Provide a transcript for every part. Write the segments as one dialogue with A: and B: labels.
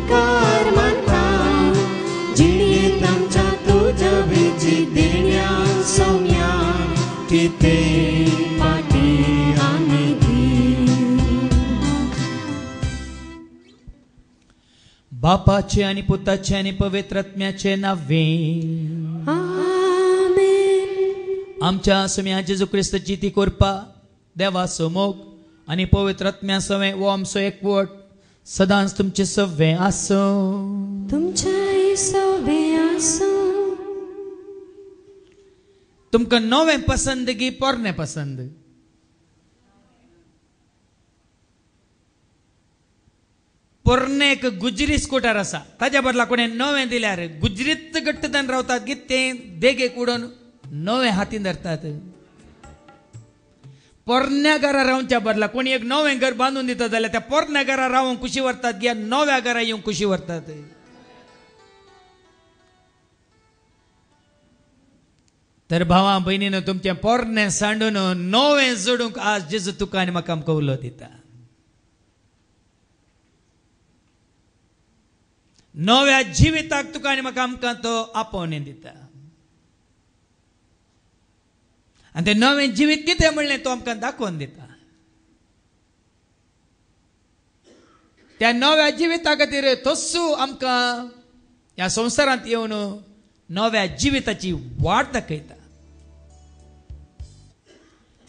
A: उपकार मानता जिणेंत आमच्या तुझ्या वेजी देण्या सौम्या किते पाटी आमी दी.
B: बापाचे आणि पुताचे आणि पवित्रात्म्याचे नावे आमच्या सुम्या जेजू क्रिस्ताची ती कृपा देवाचो मोग आणि पवित्रात्म्या सवे वो आमचो एकवट सदांच तुमचे सवे आसो.
A: तुमचे सवे आसो.
B: तुमकां नवें पसंद की पोरणे पसंद? पोरणे गुजरी स्कूटर आसा ताज्या बदला कोणे नवें दिल्यार गुजरीत घट्टदान रावतात की तें देगेक उडोवन नवें हातीन धरतात. पोरण्या घरा रावच्या बदला कोणी एक नवें घर बांदून दिता जाल्यार त्या पोरण्या घरा रावंक खुशी व्हरतात की नव्या घरा येवंक खुशी व्हरतात. तर भावा बहिणीनो तुमचें पोरणे सांडून नवें जोडूंक आज जेजू तुका आनी म्हाका आमकां उलो दिता. नव्या जिविताक तुका आनी म्हाका आमकां तो आपोवणें दिता. आनी तें नवें जिवीत कितें म्हणलें तो आमकां दाखोवन दिता. त्या नव्या जिविता खातीर तोसूं आमकां ह्या संवसारांत येवन नव्या जिविताची वाट दाखयता.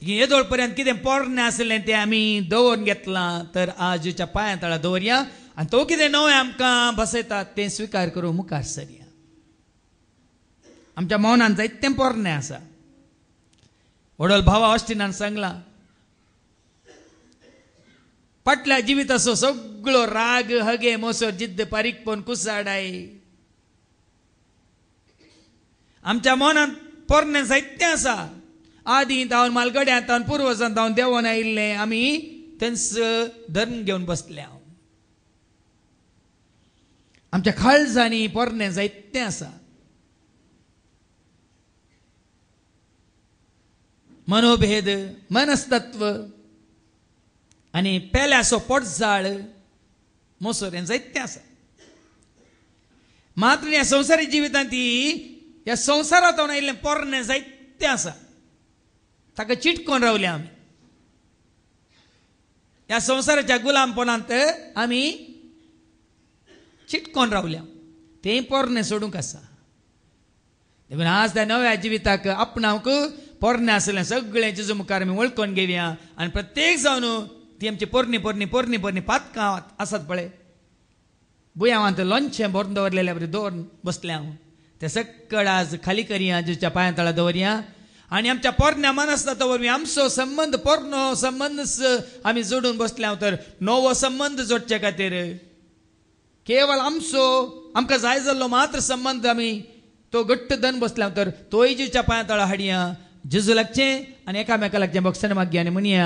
B: येदोळ पर्यंत कितें पोरणे आसलें तें आमी दवरून घेतलां तर आजूच्या पांया तळा दवरया आनी तो कितें नवें आमकां बसयता तें स्विकार करून मुखार सरया. आमच्या मौनांत जायतें पोरणे आसा. वडोल भावा ऑस्टिनान सांगलां फाटल्या जिविताचो सगळो राग हगे मोसोर जिद्द पारीकपण कुसाडाय आमच्या मनांत पोरणे जायतें आसा. आदीं तावन मालगड्यांत तावन पुर्वजांत तावन देंवोन आयिल्लें आमी तेंच धरून घेवन बसल्या. आमच्या काळजांनी पोरणे जायतें आसा. मनोभेद मनस्तत्व आनी पेल्याचो पोटजाळ मोसोर हें जायतें आसा. मात्र ह्या संवसारी जिवितांत ह्या संवसारांत आयिल्लें पोरणे जायतें आसा. ताका चिटकोन रावल्या आमी. ह्या संवसाराच्या गुलामपणांत आमी चिटकोन रावल्या. तें पोरणे सोडूंक आसा. देखून आज त्या नव्या जिविताक आपणावंक पोरणे आसलें सगळें जेजू मुखार आमी वळखून घेवया आनी प्रत्येक जावन ती आमची पोरणी पोरणी पोरणी पोरणी पातकां आसात पळय बुयांवांत लोणचें भरून दवरलेलें बरें दवरून बसलें हांव. तें सकळ आज खाली करया जेजूच्या पांया तळा दवरया आनी आमच्या पोरण्या मनस्तां वरवीं आमचो संबंद पोरनो संबंद आमी जोडून बसल्या तर नवो संबंद जोडचे खातीर केवळ आमकां जाय जाल्लो मात्र संबंद आमी तो घट्ट धन बसल्या तर तोय जेजूच्या पांया तळा हाडया. जेजू लागचें आनी एकामेका लागचें भक्षण मागया आनी म्हणया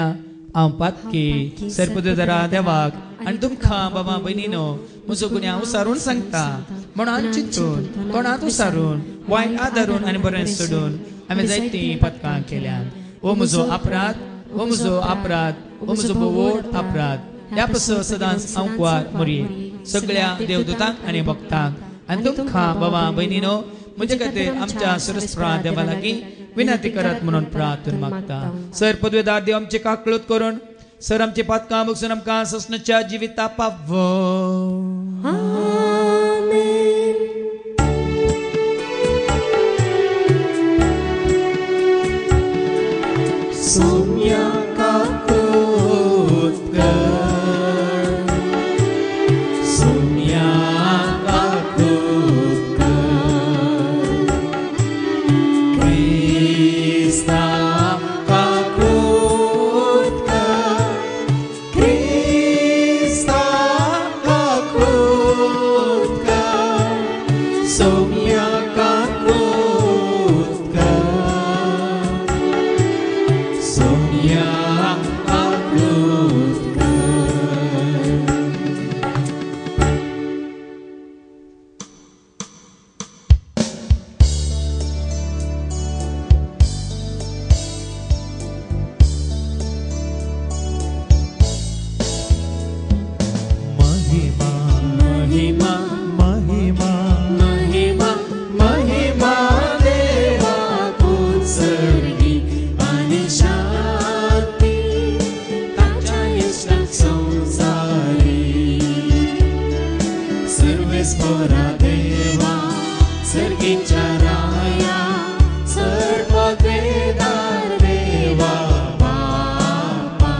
B: हांव पातकी सरपदरा देवाक आनी तुमकां बाबा भयणीनो म्हजो गुन्यांव उसारून सांगता म्हणून चिंतून तोंडांत उसारून वायट आदारून आनी बरें सोडून आमी जायतीं पथकां केल्यात. ओ म्हजो अपराध ओ म्हजो अपराध ओ म्हजो व्हड अपराध ह्या पासून सदांच हांव कुवार मरी सगळ्या देवदूतांक आनी भक्तांक आनी तुमकां बाबा भयणीनो म्हजे खातीर आमच्या सरस्प्रा देवा लागीं विनंती करात म्हणून प्रार्थना मागता. सर पदवेदार देव आमचे काकळूत करून सर आमची पातकां बगसून आमकां ससनच्या जिविता पावो.
A: सौम्या काकूत कर सौम्या काकूत कर क्रिस्ता काकूत कर क्रिस्ता काकूत सर्वेस्परा देवा सर्गीच्या राया सर्ववेदार देवा बापा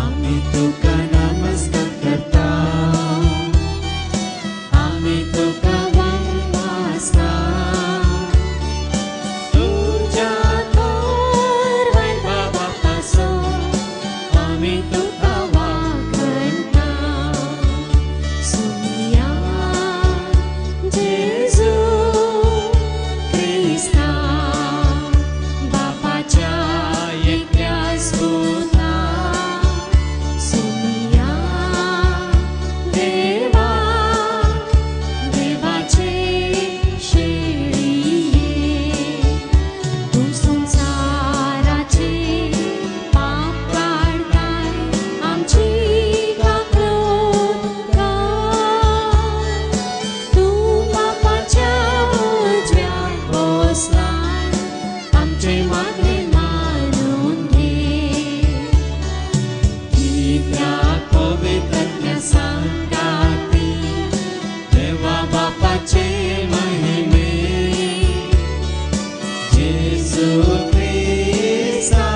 A: आम्ही तुका नमस्कार करता आम्ही तुका वंदना तुझ्या थोर वैभवापासून आम्ही तुका वाखणता सुनिया जेजू ख्रिस्ता बापाच्या एकट्या सुता सुनिया देवा देवाचे शेळिये तू संसाराचे पाप काढताय आमची तू बापाच्या उजव्यात बसलाय आमचे मागणे मानून घे की त्या पवित्रत्या सांगताती देवा बापाचे महिमे जेजू ख्रिस्ता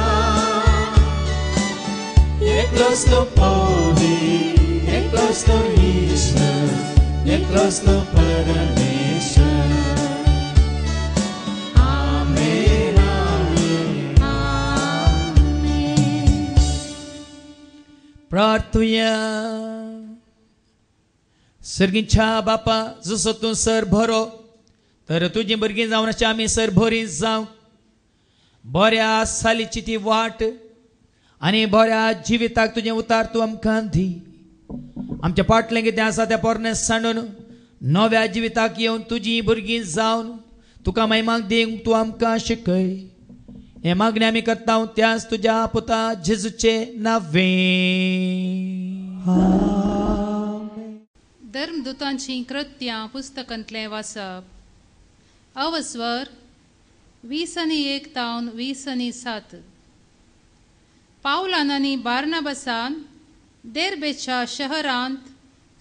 A: एकलोच तो पवित्र एकलोच तो ईश्वर एकलोच तो परमेश्वर आमेन आमेन आमेन
B: प्रार्थूया सर्गीच्या बापा जसो तूं सर भरो तर तुझी भुरगीं जावन अशें आमी सर भरी जावं बऱ्या सालीची ती वाट आनी बऱ्या जिविताक तुजें उतार तूं आमकां दी आमच्या फाटलें कितें आसा तें पोरनें सांडून नव्या जिविताक येवन तुजीं भुरगीं जावन तुका महिमाक दिवंक तूं आमकां शिकय हे मागणें आमी करता त्याच तुज्या पुता जेजूचे नांवें
C: धर्मदूतांची कृत्यां पुस्तकांतलें वाचप अवस्वर 20:1 तावन 20:7 पावलान आनी बार्नबासान देर्बेच्या शहरांत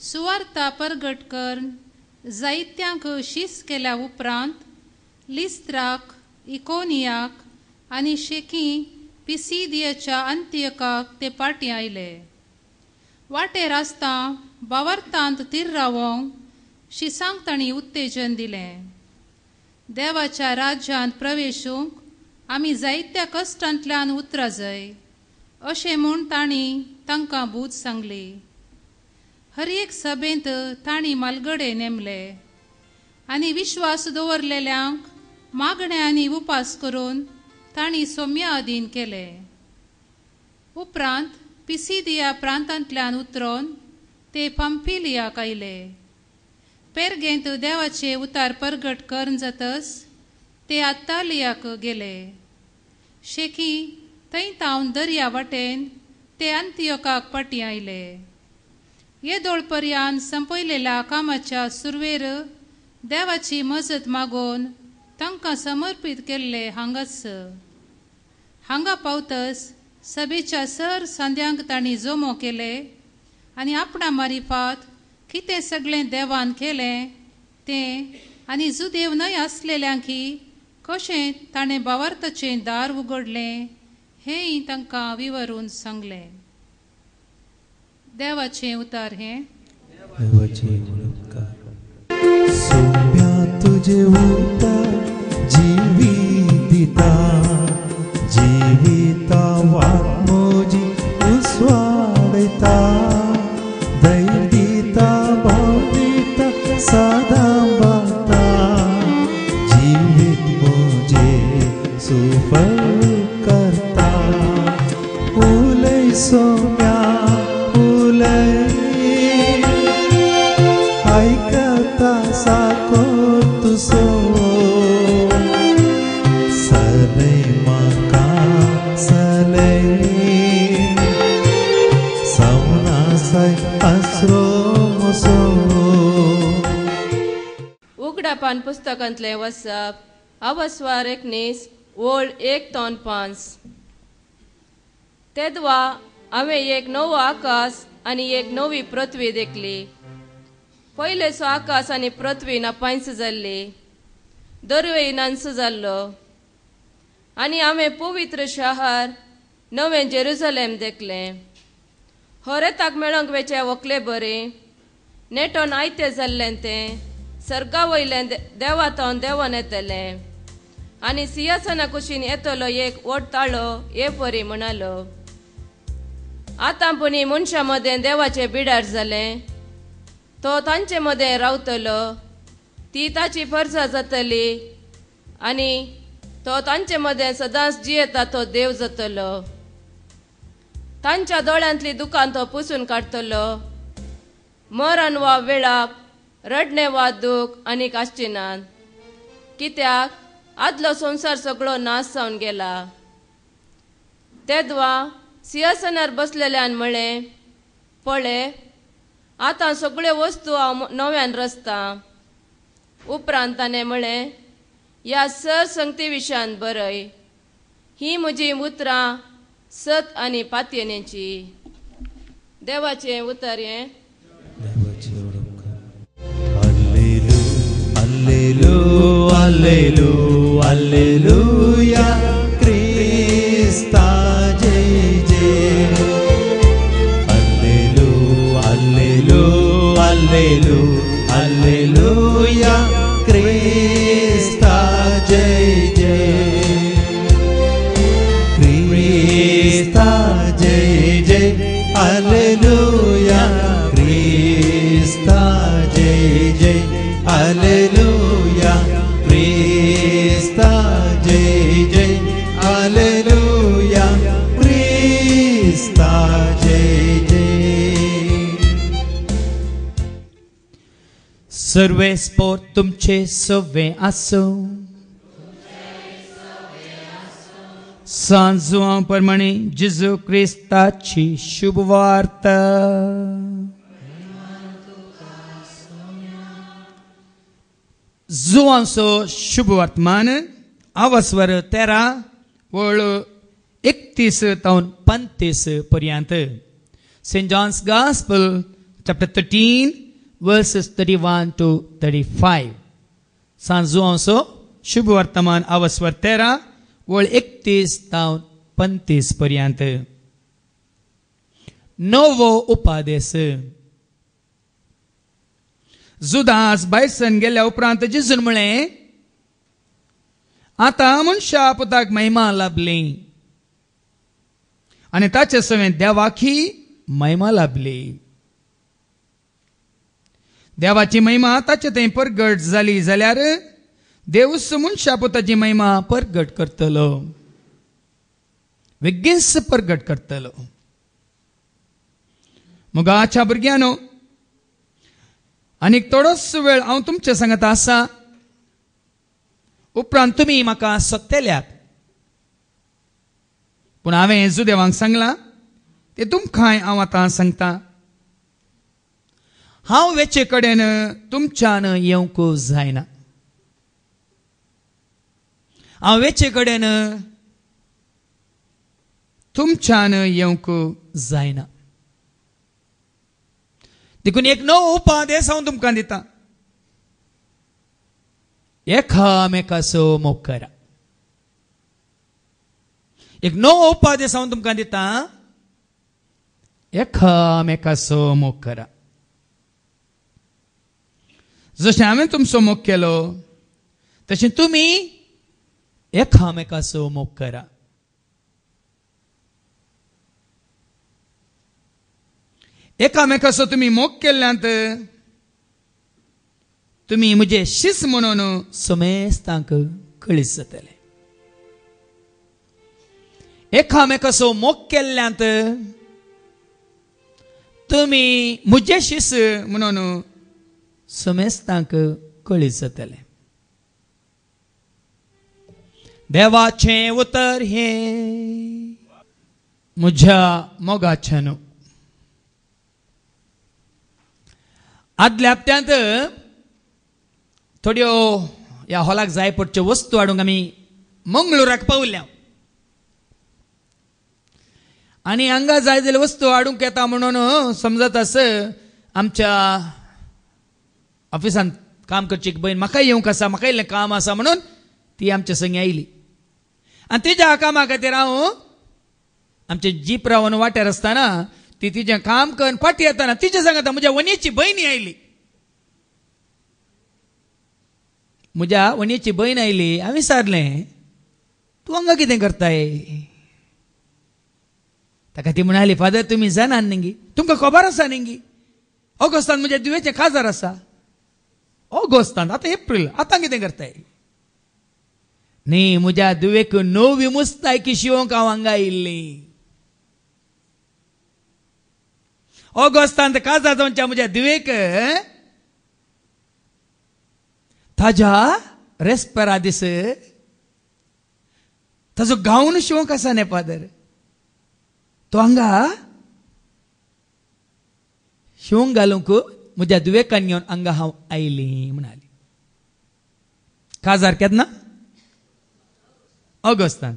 C: सुवार्ता परगट करून जायत्यांक शीस केल्या उपरांत लिस्त्राक इकोनियाक आनी शेकी पिसिदियाच्या अंत्यकाक ते पाटी आयले वाटेर आसता बावर्तांत तीर रावोंक शिसांक तांणी उत्तेजन दिलें देवाच्या राज्यांत प्रवेशूंक आमी जायत्या कश्टांतल्यान उतरा जाय अशें म्हूण तांणी तांकां बूज सांगली हर एक सभेंत तांणी मालगडे नेमले आनी विश्वास दवरलेल्यांक मागणे आनी उपास करून तांणी सौम्या अधीन केले उपरांत पिसिदिया प्रांतांतल्यान उतरोन ते पंफिलियाक आयले पेरगेंत देवाचे उतार परगट करून जातस ते अत्तालियाक गेले शेकी थंय तावन दर्या वाटेन ते अंत्यकाक पाटी आयले येदोळपर्यान संपयलेल्या कामाच्या सुरवेर देवाची मजत मागोवन तांकां समर्पीत केल्ले हांगाच हांगा पावतस सभेच्या सर सांद्यांक तांणी जोमो केले आनी आपणा मारिफात कितें सगळें देवान केलें तें आनी जुदेव न्हय आसलेल्यांकी कशें ताणें बावार्थाचें दार उगडलें हेंय तांकां विवरून सांगलें देवाचें उतार हें
D: सौम्या तुझे उतार जिवीत दिता जिविता वाट मोजी उसवाडता धैर्य दिता भाव दिता सादांबाता जिवीत मोजे सुफल करता उलय सौम्या उलय ऐकता साको तुसो सलै म्हाका सलै सवनासाय आसरो मोसो
E: उगडापान पुस्तकांतलें वचप अवस्वार 19 ओळ 1:5 तेदवा हांवें एक नवो आकाश आनी एक नवी पृथ्वी देखली. पयलेचो आकाश आनी पृथ्वी नापायंच जाल्ली, दर्योय नांच जाल्लो. आनी हांवें पवित्र शहर नवें जेरुसलेम देखलें, होरेताक मेळोंक वेचे वकले बरें, नेटोन आयते जाल्लें तें सर्गा वयलें देवातावन देवोन येतलें. आनी सिंहासना कुशीन येतलो एक ओडताळो हे परी म्हणालो. आतां पुणी मनशां मदें देवाचें बिडार जालें, तो तांचे मदें रावतलो, ती ताची फर्जा जातली आनी तो तांचे मदें सदांच जियेता तो देव जातलो. तांच्या दोळ्यांतली दुकान तो पुसून काडटलो. मरण वा विळाप, रडणे वा दूख आनीक आसची नात, कित्याक आदलो संवसार सगळो नाश जावन गेला. तेदवा सिंहासनार बसलेल्यान म्हळें, पळय, आतां सगळ्यो वस्तू हांव नव्यान रचतां. उपरांत ताणें म्हळें, ह्या सर संगती विशयान बरय, ही म्हजी उतरां सत आनी पातयेनेची. देवाचें उतर हें.
D: Alleluia, Krista jai jai. Alleluia, Krista jai jai. Krista jai jai. Alleluia, Krista jai jai. Alleluia, Krista jai jai. Alleluia, Krista jai jai.
B: सर्वे स्पोर तुमचे सवे आसो. सांजुआ प्रमाणे जेजू क्रिस्ताची शुभ वार्ता. जुआंचो शुभ वर्तमान अवस्वर 13 वळ 31 तावन 35 पर्यंत. Saint John's gospel chapter 13 verses 31 to 35. सांजुआंचो शुभ वर्तमान अवस्वर 13 वळ 31 तावन 35 पर्यंत. नवो उपादेश. जुदास भायसन गेल्या उपरांत जेजून म्हळें, आतां मनशा पुताक महिमा लाभली आनी ताचे सवें देवाकी महिमा लाभली. देवाची महिमा ताचे थंय परगट जाली जाल्यार देवूच मनशा पुताची महिमा परगट करतलो, बेगीनच परगट करतलो. मोगाच्या भुरग्यांनो, आनीक थोडोच वेळ हांव तुमच्या सांगत आसा, उपरांत तुमी म्हाका सोदतल्यात, पूण हांवें येजू देवाक सांगलां तें तुमकांय हांव आतां सांगतां. हांव वेचे कडेन तुमच्यान येवंक जायना. हांव वेचे कडेन तुमच्यान येवंक जायना. देखून एक नवो उपादेश हांव तुमकां दितां. एकामेकाचो मोग करा. एक नवो उपादेश हांव तुमकां दितां. एकामेकाचो मोग करा. जशें हांवें तुमचो मोग केलो तशें तुमी एकामेकाचो मोग करा. एकामेकाचो तुमी मोग केल्ल्यांत तुमी म्हजे शिस म्हणून समेस्तांक कळीस जातले. एकामेकाचो मोग केल्ल्यांत तुमी म्हजे शिस म्हणून समेस्तांक कळीस जातले. देवाचें उतर हे म्हज्या मोगाचें न्हू. आदल्या हप्त्यांत थोड्यो ह्या हॉलाक जाय पडच्यो वस्तू हाडूंक आमी मंगळुराक पावल्ल्या. आणि हांगा जाय जाल्यार वस्तू हाडूंक येता म्हणून समजत आस आमच्या ऑफिसांत काम करची बहीण म्हाका येवंक आसा, म्हाका इल्लें काम आसा म्हणून ती आमच्या संगी आयली. आनी तिच्या कामा खातीर हांव आमचे जीप रावन वाट्यार आसतना ती तिचें काम करून फाटी येताना तिच्या सांगता म्हज्या वणीची बहीण आयली. म्हज्या वणीची बहीण आयली. हांवें विचारलें तूं हांगा कितें करताय? ताका ती म्हणाली फादर तुमी जाणात न्ही, तुमकां खबर आसा न्ही ऑगस्टांत म्हज्या दुयेचें काजार आसा. ऑगस्टांत आतां एप्रील, आतां कितें करताय? न्ही म्हज्या दुवेक 9वी मुस्तायकी शिवोवंक हांव हांगा आयिल्ली. ऑगस्टांत काजार जावच्या म्हज्या दुवेक ताज्या रेस्पेरा दीस ताजो गाऊन शिवंक आसा न्ही फादर, तो हांगा शिवंक घालूंक म्हज्या दुवेकान घेवन हांगा हांव आयली म्हणाली. काजार केन्ना? ऑगस्टांत.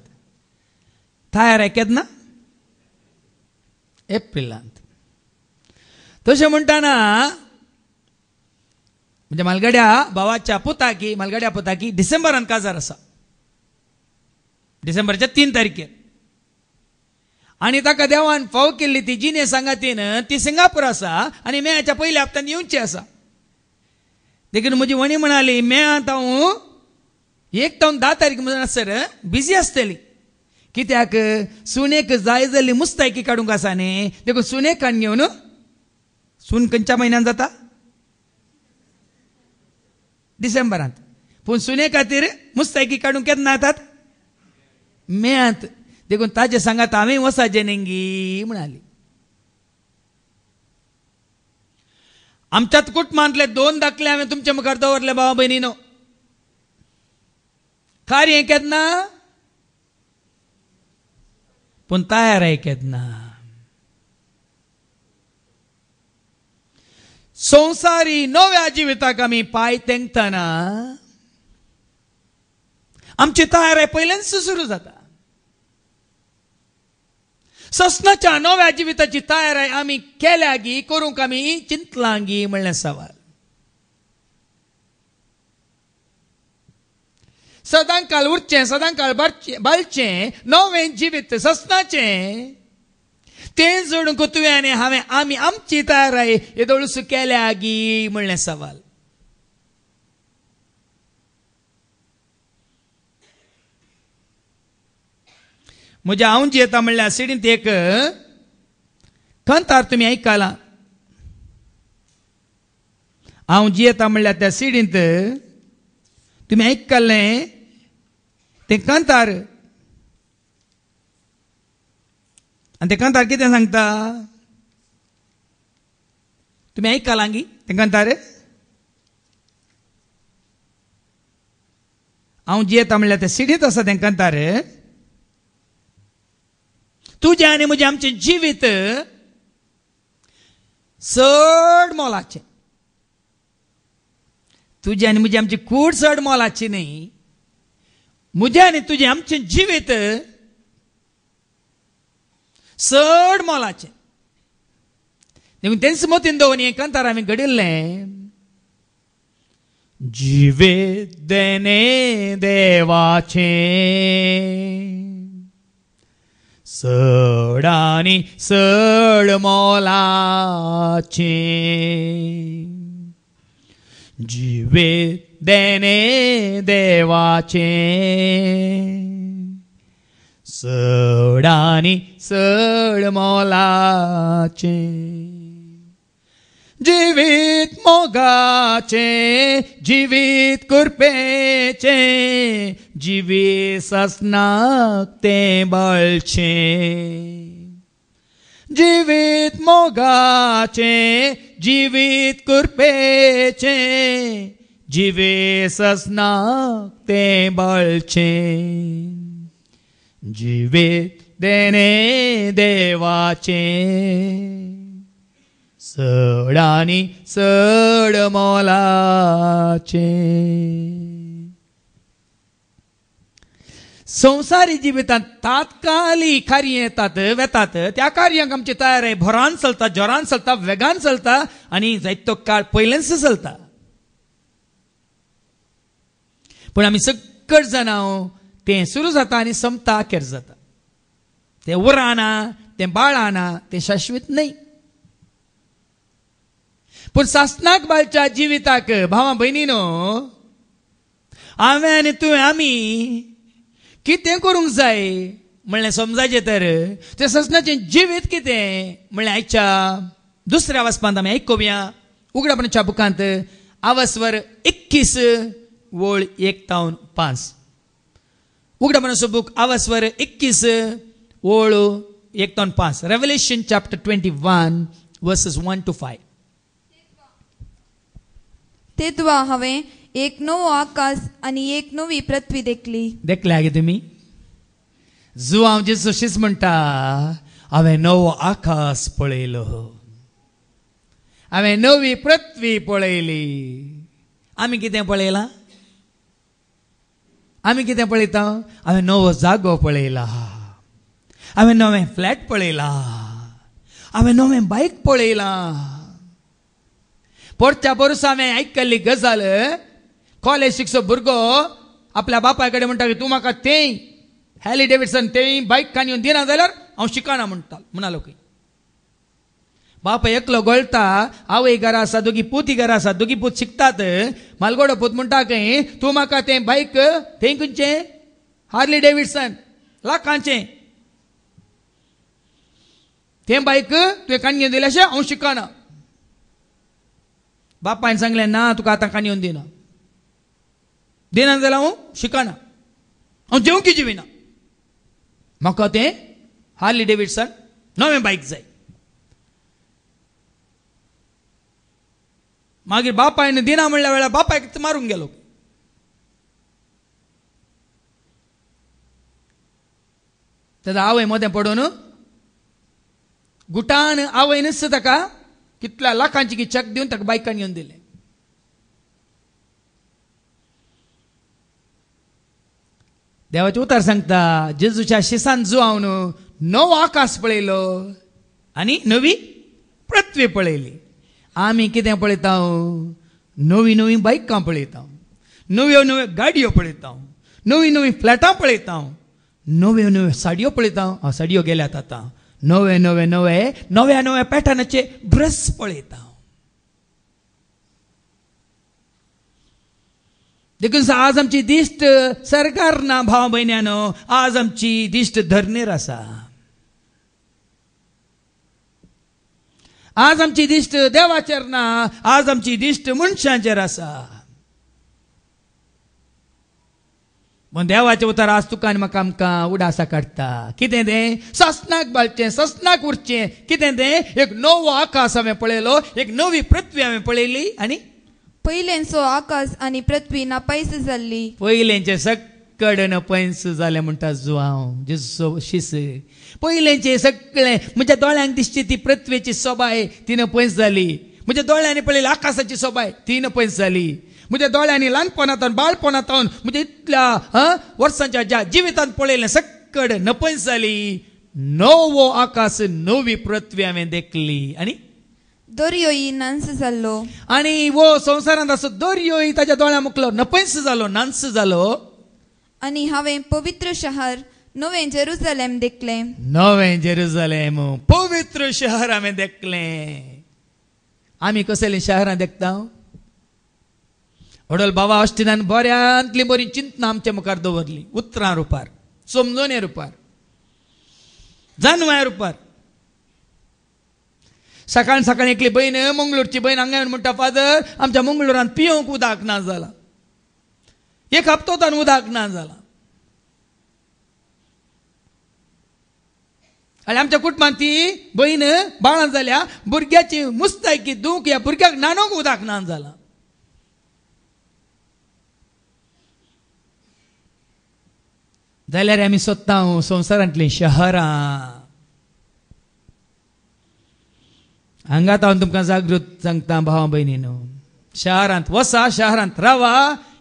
B: तयार केन्ना? एप्रिलांत. तशें म्हणटाना म्हणजे मालगाड्या भावाच्या पुताकी, मालगाड्या पुताकी डिसेंबरांत काजार आसा, डिसेंबरच्या 3 तारखेर. आणि ताका देवान फाव केल्ली ती जिने सांगातीन ती सिंगापूर आसा आनी मेच्या पयल्या हप्त्यान येवची आसा. देखीन म्हजी वणी म्हणाली मेळांत हांव 1 ते 10 तारीख म्हणसर बिजी आसतली, कित्याक सुनेक जाय जाल्ली मुस्तायकी काडूंक आसा न्ही. देखून सुनेकान घेवन, सून खंयच्या म्हयन्यान जाता? डिसेंबरांत. पूण सुने खातीर मुस्तायकी काडूंक केन्ना येतात? मेळांत. देखून ताजे सांगात हांवें वसाचें नेंगी म्हणाली. आमच्यात कुटुंबांतले 2 दाखले हांवें तुमच्या मुखार दवरले भावा भयणीनो. कार्य केन्ना? पूण तयार केन्ना? संवसारी नव्या जिविताक आमी पांय तेंकतना आमची तयारी पयल्यानच सुरू जाता. ससनाच्या नव्या जिविताची तयारी आमी केल्या गी, करूंक आमी चिंतलां गी म्हणलें सवाल. सदांकाळ उरचें, सदांकाळ बाळचें नवें जिवीत ससनाचें तें जोडूंक तुवें आनी हांवें आमी आमची तयारी येदोळूस केल्या गी म्हणलें सवाल. म्हज्या हांव जियेता म्हणल्यार सिडींत एक कंतार तुमी आयकलां. हांव जियेता म्हणल्यार त्या सिडींत तुमी आयकल्लें तें कंतार. आनी तें कंतार कितें सांगता तुमी आयकलां गी तें कंतार? हांव जियेता म्हणल्यार तें सिडींत आसा तें कंतार. तुजें आनी म्हजें आमचें जिवीत चड मोलाचें. तुजें आनी म्हजें आमची कूड चड मोलाची न्ही. म्हजें आनी तुजें आमचें जिवीत चड मोलाचें. देखून तेंच मतीन दवरून हें कंतार आमी घडिल्लें. जिवीत देणे देवाचें चड आनी चड मोलाचें. जिवीत देणे देवाचें चड आनी चड मोलाचें. जिवीत मोगाचें, जिवीत कुरपेचें, जिवीत ससनाक तें बळचें. जिवीत मोगाचें, जिवीत कुरपेचें, जिवीत ससनाक तें बळचें. जिवीत देणे देवाचें चड आनी चड मोलाचें. संवसारी जिवितांत तात्कालिक कार्य येतात वेतात त्या कार्यांक आमची तयार आहे भरान चलता जोरान चलता वेगान चलता आणि जायतो काळ पयलेंच चलता पण आमी सगळे जाण तें सुरू जाता आनी संपता अखेर जाता तें उराना तें बाळाना तें शाश्वत नाही पण सासनाक बाळच्या जिविताक भावा भयणीनो हांवें आनी तुवें आमी कितें करूंक जाय म्हणलें समजायचें तर तें ससनाचें जिवीत कितें म्हणलें आयच्या दुसऱ्या वाचपांत आमी आयकुया उगडापणाच्या बुकांत आवास्वर 21 वोळ 1-5 उगडापणाचो बूक आवास्वर 21 वोळ 1-5 रेव्हलेशन चॅप्टर 21 वर्सेस 1-5
F: तेदवा हांवें एक नवो आकाश आनी एक नवी पृथ्वी
B: देखल्या गे तुमी जो हांव जेजूशीच म्हणटा हांवें नवो आकाश पळयलो हांवें नवी पृथ्वी पळयली आमी कितें पळयलां आमी कितें पळयता हांवें नवो जागो पळयला हांवें नवें फ्लॅट पळयला हांवें नवें बायक पळयलां परच्या परस हांवें आयकल्ली गजाल कॉलेज शिकचो भुरगो आपल्या बापाय कडेन म्हणटा की तूं म्हाका तें हॅली डेविडसन तें बायक काडून दिना जाल्यार हांव शिकना म्हणटालो की बाप एकलो गळटा आवय घरा आसा दोगी पुती घरा आसा दोगी पूत शिकतात मालगोडो पूत म्हणटा की तूं म्हाका तें बायक तें खंयचें हार्ली डेविडसन लाखांचें तें बायक तुवें काडून दिल्याशें हांव शिकना बापायन सांगलें ना तुका आतां काडून दिना जाल्यार हांव शिकना हांव जेवंकी जिविना म्हाका तें हार्ली डेविडसन नवें बायक जाय मागीर बापायन दिना म्हणल्या वेळार बापायक मारूंक गेलो तेन्ना आवय मोदें पडून गुटान आवयनच ताका कितल्या लाखांची की चॅक दिवन ताका बायकान घेवन दिलें देवाचें उतर सांगता जेजूच्या शिसान जो हांव नवो आकाश पळयलो आनी नवी पृथ्वी पळयली आमी कितें पळयता नवी नवी बायकां पळयता नव्यो नव्यो गाडयो पळयता नवी नवी फ्लॅटां पळयता नव्यो नव्यो साडयो पळयता साडयो गेल्यात आतां नवे नवे नवे नव्या नव्या पॅटर्नाचे ड्रेस पळयता देखून आज आमची दिश्ट सरकार ना भाव भयण्यानो आज आमची दिश्ट धरणेर आसा आज आमची दिश्ट देवाचेर ना आज आमची दिश्ट मनशांचेर आसा पण देवाचें उतर आज तुका आनी म्हाका आमकां उडासा काडटा कितें तें ससनाक बाळचें ससनाक उरचें कितें तें एक नवो आकाश हांवें पळयलो एक नवी पृथ्वी हांवें पळयली आनी
F: पयलेंचो आकाश आनी पृथ्वी नापयस जाल्ली
B: पयलेंचें सकड नपयस जालें म्हणटा जो हांव जेजूचो शिस पयलेंचें सगळें म्हज्या दोळ्यांक दिसची ती पृथ्वेची सोबाय ती नपयस जाली म्हज्या दोळ्यांनी पळयली आकाशाची सोबाय ती नपयस जाली म्हज्या दोळ्यांनी ल्हानपणांतून बाळपणांतून म्हज्या इतल्या वर्सांच्या ज्या जिवितांत पळयलें सकड नपयस जाली नवो आकाश नवी पृथ्वी हांवें देखली आनी
F: दर्योय नांस जाल्लो
B: आनी वो संवसारांत असो दर्योय ताच्या दोळ्या मुखलो नपयस जालो नांस जालो
F: आनी हांवें पवित्र शहर नवें जेरुसलेम देखलें
B: नवें जेरुसलेम पवित्र शहर हांवें देखलें आमी कसले शहरां देखता वडोल बाबा ऑस्टिनान बऱ्यांतली बरी चिंतना आमच्या मुखार दवरली उतरां रुपार समजोने रुपार जानवाय रुपार सकाळ सकाळी एकली बहीण मंगळूरची बहीण हांगा म्हणटा फादर आमच्या मंगळुरांत पिवंक उदक ना जाला एक हप्तोतान उदक ना जाला आनी आमच्या कुटुंबांत ती बहीण बाळां जाल्या भुरग्याची मुस्तायकी दूख ह्या भुरग्याक न्हाणोंक उदक ना जाला जाल्यार आमी सोदता संवसारांतलीं शहरां हांगात हांव तुमकां जागृत सांगता भावा भयणीनो शहरांत वसा शहरांत रावा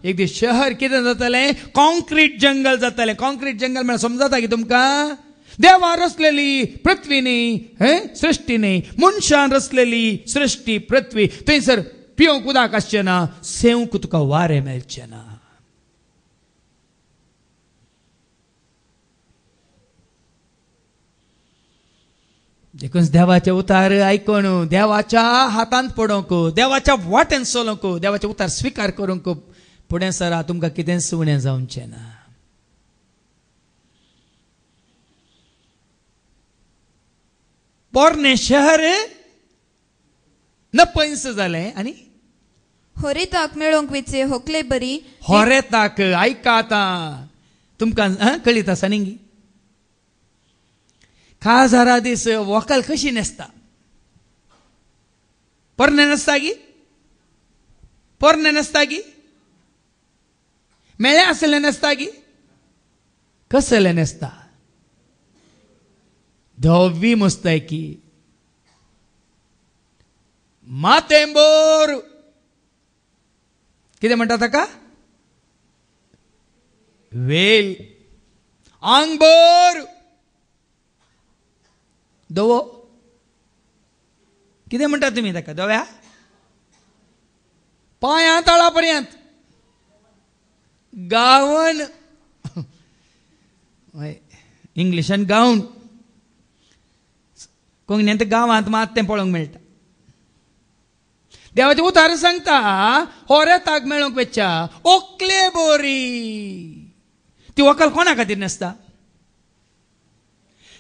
B: एक दीस शहर कितें जातलें कॉन्क्रीट जंगल जातलें कॉन्क्रीट जंगल म्हळ्यार समजता की तुमकां देवा रचलेली पृथ्वी न्ही सृश्टी न्ही मनशान रचलेली सृश्टी पृथ्वी थंयसर पिवंक उदक आसचें ना सेवंक तुका वारें मेळचें ना देखून देवाचे उतार आयकून देवाच्या हातांत पडोवंक देवाच्या वाटेन चलोवंक देवाचे उतार स्विकार करूंक फुडें सरा तुमकां कितेंच उणें जावचें ना पोरणे शहर नपयस जालें आनी
F: होरेताक मेळोवंक वेचे होकले बरी
B: होरेताक आयका आतां तुमकां कळीत आसा न्ही काजारा दीस व्हंकल कशी न्हेसता पोरणे न्हेसता गी पोरणे न्हेसता गी मेळे आसलें न्हेसता गी कसलें न्हेसता धवी मुस्तायकी मातेंबोर कितें म्हणटा ताका वेल आंगबोर दवो कितें म्हणटा तुमी ताका दव्या पांयां तळा पर्यंत गावन इंग्लिशान गावन कोंकणींत गांवांत मात तें पळोवंक मेळटा देवाचें उतार सांगता होरेताक मेळोवंक वेच्या ओकले बोरी ती व्हंकल कोणा खातीर न्हेसता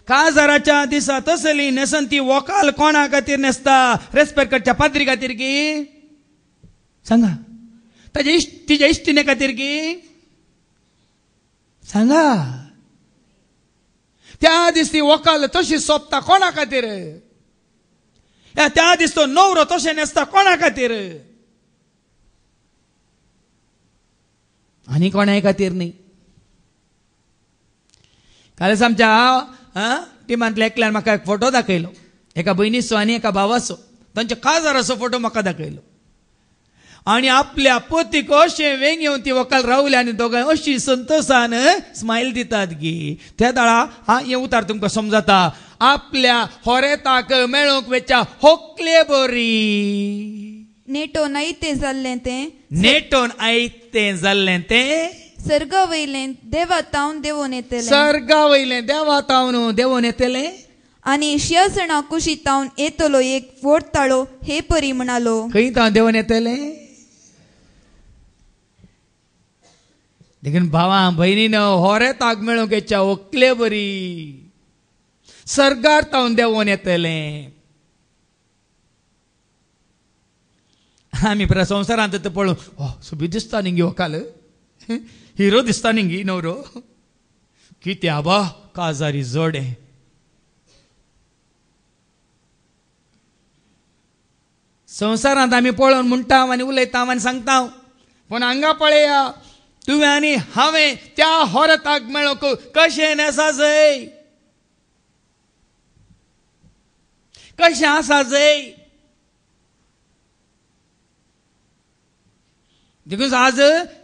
B: काजाराच्या दिसा तसली न्हेसन ती व्हंकल कोणा खातीर न्हेसता रेस्पेक्ट करच्या पाद्री खातीर गी सांगा तिच्या इश्टिणे खातीर गी सांगा त्या दीस ती व्हंकल तशी सोंपता कोणा खातीर त्या दीस तो न्हवरो तशें न्हेसता कोणा खातीर आनी कोणाय खातीर न्ही कालच आमच्या टिमांतल्या एकल्यान म्हाका एक फोटो दाखयलो एका भयणीचो आनी एका भावाचो तांच्या काजाराचो फोटो म्हाका दाखयलो आनी आपल्या पतीक अशें वेंग येवन ती व्हंकल रावली आनी दोगांय अशी संतोशान स्मायल दितात गी त्या दाळा हें उतार तुमकां समजता आपल्या होरेताक मेळोवंक वेच्या होकले बोरी
F: नेटोन आयतें जाल्लें तें
B: नेटोन आयतें जाल्लें तें
F: सर्गा वयलें देवा तावन देवोन येतलें
B: सर्गा वयलें देवा तावन देवोन येतलें
F: आनी शियासणा कुशी तावन येतलो एक व्हड ताळो हे परी म्हणालो
B: खंय तावन देवोन येतलें देखून भावा भयणीनो होरेताक मेळोवंक येच्या होकले बरी सर्गार तावन देवोन येतलें आमी पुरा संवसारांत पळोवन सुबी दिसता न्ही गी व्हंकल हिरो दिसता न्ही गी न्हवरो कितें आबा काजारी जोडे संवसारांत आमी पळोवन म्हणटा आनी उलयता आनी सांगता पूण हांगा पळया तुवें आनी हांवें त्या होरेताक मेळोवंक कशें नेसा जय कशें आसा जय देखून आज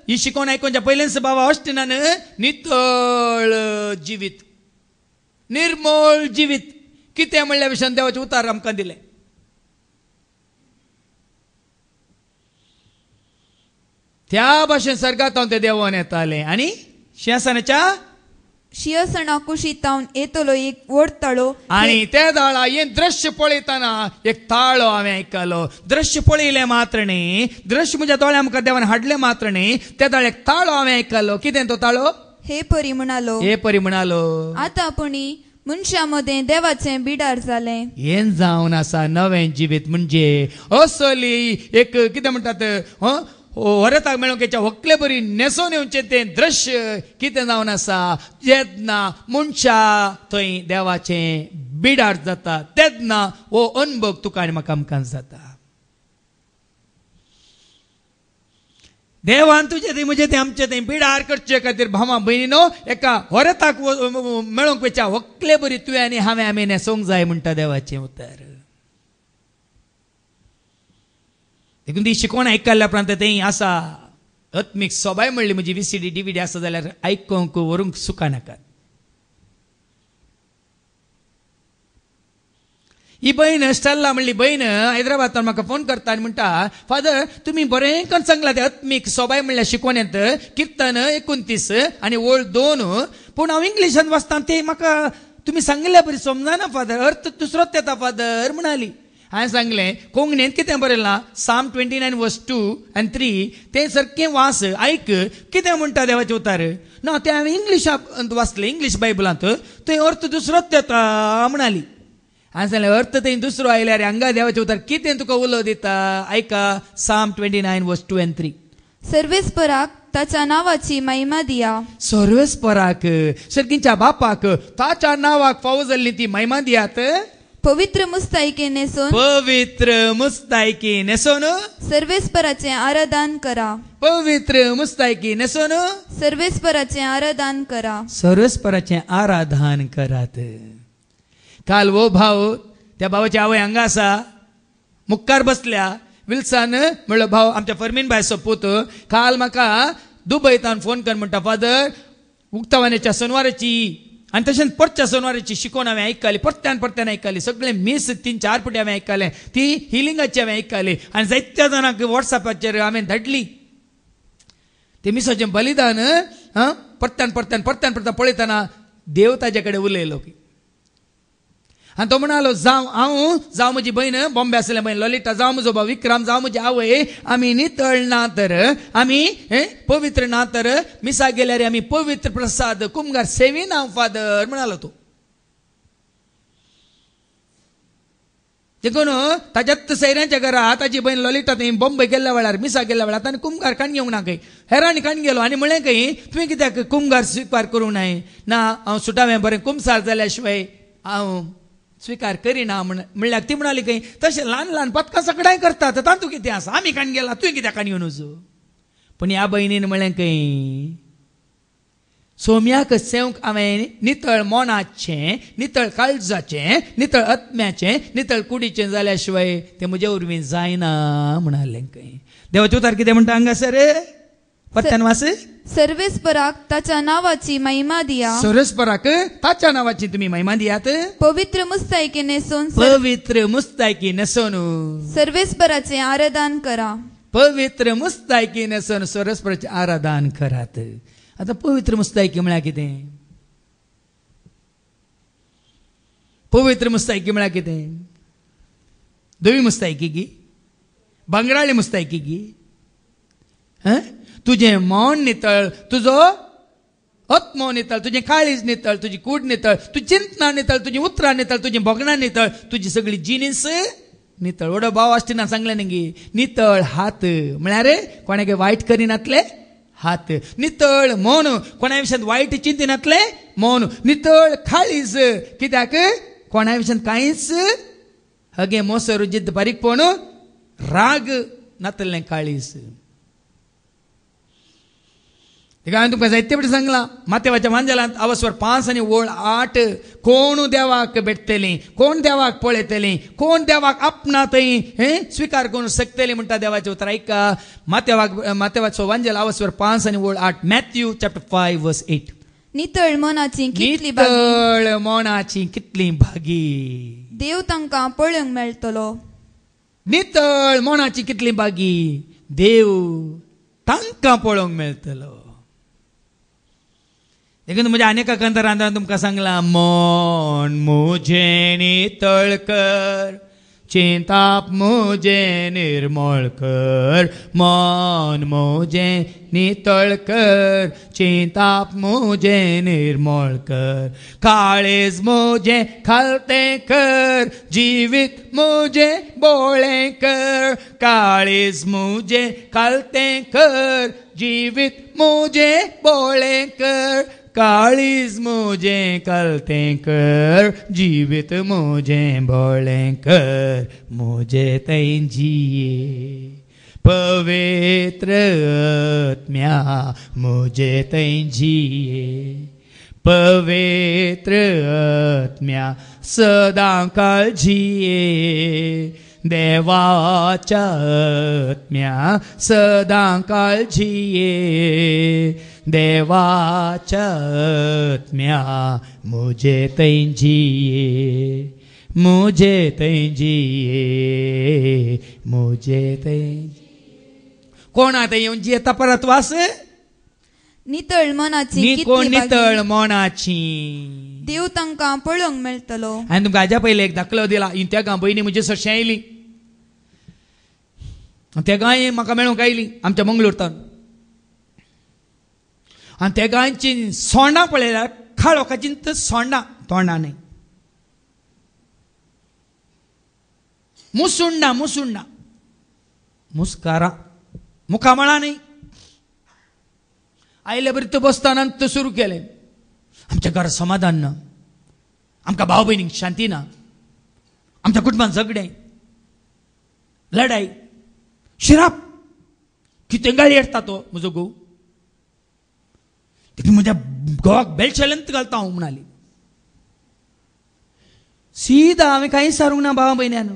B: ही शिकवण आयकोनच्या पयलेच बाबा ऑस्टिनान नितळ जिवीत निर्मळ जिवीत कितें म्हणल्या विशयान देवाचें उतार आमकां दिलें त्या भाशेन सर्गांत हांव ते देवोन येतालें आनी
F: शियासणा कुशी तावन येतलो एक व्हड ताळो
B: आनी त्या दाळा हें दृश्य पळयतना एक ताळो हांवें आयकलो दृश्य पळयलें मात्र न्ही दृश्य म्हज्या दोळ्या मुखार देवान हाडलें मात्र न्ही त्या दाळ्याक ताळो हांवें आयकलो कितें तो ताळो
F: हे परी म्हणालो आतां आपुणी मनशा मदें देवाचें बिडार जालें
B: हें जावन आसा नवें जिवीत म्हणजे असली एक कितें म्हणटात होरेताक मेळोवंक येच्या व्हंकले बरी न्हेसोन येवचें तें दृश्य कितें जावन आसा जेन्ना मनशा थंय देवाचें बिडार जाता तेन्ना हो अनुभव तुका आनी म्हाका आमकां जाता देवान तुजें थंय म्हजें थंय आमचें थंय बिडार करचे खातीर भावा भयणीनो एका होरेताक मेळोवंक वेच्या व्हंकले बरी तुवें आनी हांवें आमी न्हेसोवंक जाय म्हणटा देवाचें उतर देखून ती शिकवण आयकल्ल्या उपरांत थंय आसा आत्मीक सोबाय म्हणली म्हजी VCD DVD आसा जाल्यार आयकोंक व्हरूंक सुका नाकात. ही बहीण स्टेल्ला म्हणली बहीण हैदराबादान म्हाका फोन करता आनी म्हणटा फादर तुमी बरें करून सांगला ते आत्मीक सोबाय म्हणल्या शिकवण्यांत कीर्तन 29 आनी ओळ 2 पूण हांव इंग्लिशान वाचता ते म्हाका तुमी सांगल्या बरी समजना फादर अर्थ दुसरोच येता फादर म्हणाली. हांवें सांगलें कोंकणींत कितें बरयलां Psalm 29 verse 2 and 3 तें सारकें वाच आयक कितें म्हणटा देवाचें उतार. ना तें हांवें इंग्लिशांत वाचलें इंग्लीश बायबलांत थंय अर्थ दुसरोच येता म्हणाली. हांवें सांगलें अर्थ थंय दुसरो आयल्यार हांगा देवाचें उतार कितें तुका उलो दिता आयका Psalm 29 verse 2 and 3.
F: सर्वेस्पराक ताच्या नावाची महिमा दिया.
B: सर्वेस्पराक सर्गींच्या बापाक ताच्या नावाक फावो जाल्ली ती महिमा दियात.
F: पवित्र मुस्तायकी नेसून
B: पवित्र मुस्तायकी नेसून
F: सर्वेस्पराचे आराधन करा.
B: पवित्र मुस्तायकी नेसून
F: सर्वेस्पराचे आराधन करा.
B: सर्वेस्पराचे आराधन करात. काल वो भाव त्या भावाची आवय हांगा आसा मुखार बसल्या विल्सन म्हणलो भाव आमच्या फर्मीन बायचो पूत काल म्हाका दुबयतान फोन कर म्हणटा फादर उक्तावण्याच्या शनिवाराची आनी तशेंच परच्या शनिवाराची शिकोवन हांवें आयकली परत्यान आयकली सगळे मीस 3-4 फावटी हांवें आयकलें ती हिलिंगाची हांवें आयकली आनी जायत्या जाणांक वॉट्सॅपाचेर हांवें धाडली. ते मिसाचें बलिदान परत्यान पळयतना देव ताजे कडेन उलयलो की आनी तो म्हणालो जावं म्हजी बहीण बॉम्बे आसलें बहीण ललिता जावं म्हजो भाव विक्रम जावं म्हजी आवय आमी नितळ ना तर आमी पवित्र ना तर मिसा गेल्यार आमी पवित्र प्रसाद कुमगार सेविना फादर म्हणालो तो. देखून ताज्यात सैऱ्यांच्या घरा ताजी बहीण ललिता थंय बॉम्बे गेल्ल्या वेळार मिसा गेल्ल्या वेळार ताणें कुमगार काण घेवंक ना खंय हेरांनी काण गेलो आनी म्हळें खंय तुवें कित्याक कुमगार स्वीकार करूंक नाय. ना हांव सुटावें बरें कुमसार जाल्या शिवाय हांव स्वीकार करिना म्हणल्यार ती म्हणाली खंय तशें ल्हान पथकां सगळ्यां करतात तातूंत कितें आसा आमी काण गेला तुवें कित्याक काण येवन वचो. पूण ह्या भयणीन म्हळें खंय सोम्याक सेवंक हांवें नितळ मोनाचें नितळ काळजाचें नितळ आत्म्याचें नितळ कुडीचें जाल्या शिवाय तें म्हज्या उर्वीन जायना म्हणालें खंय. देवाचें उतार कितें म्हणटा हांगा सर पत्त्यान वास
F: सर्वेस्पराक ताच्या नावाची महिमा दिया.
B: सर्वेस्पराक ताच्या नावाची तुम्ही महिमा दियात.
F: पवित्र मुस्तायकी नेसून
B: पवित्र मुस्तायकी नेसून
F: सर्वेस्पराचे आराधन करा.
B: पवित्र मुस्तायकी नेसून सर्वेस्पराचे आराधन करात. आता पवित्र मुस्तायकी म्हळ्यार कितें पवित्र मुस्तायकी म्हळ्यार कितें धवी मुस्तायकी गी बंगराळी मुस्तायकी गी तुझे मौन नितळ तुझो आत्मो नितळ तुझे काळीज नितळ तुझी कूड नितळ तुझी चिंतना नितळ तुझी उतरां नितळ तुझी भोगणां नितळ तुझी सगळी जिनीस नितळ. वडो भाव आसतना सांगलें न्ही नितळ हात म्हळ्यार कोणाक वायट करिनातले हात. नितळ मौन कोणा विशयात वायट चिंतिनातले मौन. नितळ काळीज कित्याक कोणा विशयात कांयच हगे मोसर जिद्द बारीकपण राग नातलें काळीज. हांवें तुमकां जायते फावटी सांगलां मातेवाच्या मांजलांत आवस्वर 5 आनी ओळ 8 कोण देवाक भेटतलीं कोण देवाक पळयतलीं कोण देवाक आपणा थंय स्विकार करून शकतलीं म्हणटा देवाचें उतर ऐका. मातेवाचो वांजल आवस्वर 5 आनी ओळ 8 मॅथ्यू चॅप्टर 5 वर्स 8.
F: नितळ मनाची
B: कितली भागी
F: देव तांकां पळोवंक मेळटलो.
B: नितळ मोनाची कितली भागी देव तांकां पळोवंक मेळटलो. देखून म्हज्या आनेका कंतरांत तुमकां सांगलां मन मुझे नितळ कर चिंताप मुझे निर्मळ कर. मन मुझे नितळ कर चिंताप मुझे निर्मळ कर. काळेज मुझे खालते कर जिवीत मुझे बोळे कर. काळेज मुझे खालते कर जिवीत मुझे बोळे कर. काळीज मुझे कलते कर जीवित मुझे बोले कर. मुझे तैं जिये पवित्र आत्म्या मुझे तैं जिये पवित्र आत्म्या सदा काळ जिये देवाच्या आत्म्या सदां काळजीये देवाच्या आत्म्या मुझे तैं जिये मुझे तैं जिये मुझे तैं कोण आता येऊन जियेता परत वास
F: नितळ मनाची
B: कोण नितळ मनाची
F: देव तांकां पळोवंक मेळटलो.
B: हांवें तुमकां हाज्या पयलीं एक दाखलो दिला त्या भयणी म्हजी सश्या आयली त्या गाय म्हाका मेळूंक आयली आमच्या मंगळूरतान आनी त्या गायची सोंडां पळयल्यार खाळोकाची सोंडां तोंडां न्ही मुसुंडा मुसुंडा मुस्कारा मुखामळा न्ही आयले बरी तो बसताना सुरू केलें आमच्या घरात समाधान ना आमकां भाव भयणीक शांती ना आमच्या कुटुंबात झगडें लढाई शिराप कितें गाळी येता तो म्हजो घोव देखीक म्हज्या घोवाक बेलशेलंत घालता हांव म्हणाली सीदा हांवें कांय सारूंक ना भावा भयण्यान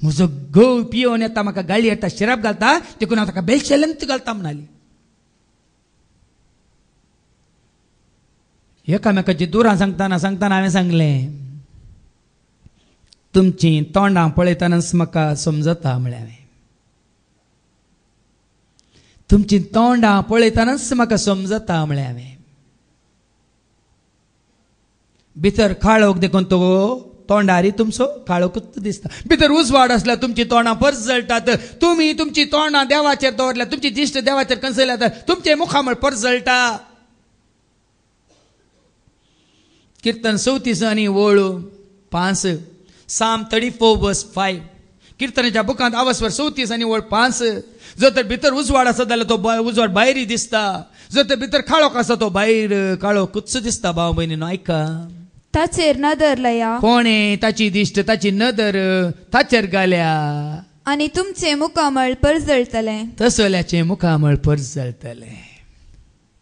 B: म्हजो घोव पियोन येता म्हाका गाळी येता शिराप घालता देखून हांव ताका बेलशेलंत घालता म्हणाली एकामेकाची दुरां सांगताना हांवें सांगलें तुमची तोंडां पळयतानाच म्हाका समजता म्हळें हांवें तुमची तोंडां पळयतानाच म्हाका समजता म्हळें हांवें भितर काळोख देखून तो तोंडारी तुमचो काळोखूच दिसता भितर उजवाड आसल्यार तुमची तोंडां परस जळटात तुमी तुमची तोंडां देवाचेर दवरल्यार तुमची दिश्ट देवाचेर कंसयल्यार तुमचे मुखामळ परस जळटा कीर्तन 34 आनी ओळ 5 Psalm 34 verse 5 कीर्तनाच्या बुकांत आवस्वर 34 आनी ओळ 5 जर तर भितर उजवाड आसा जाल्यार तो उजवाड भायरी दिसता जर तर भितर काळोख आसा तो भायर काळोखूच दिसता भाव भयणीनो आयका
F: ताचेर नदर लाया
B: कोणे ताची दिश्ट ताची नदर ताचेर घाल्या
F: आनी तुमचे मुखामळ परजळटले
B: तसल्याचे मुखामळ परजळटले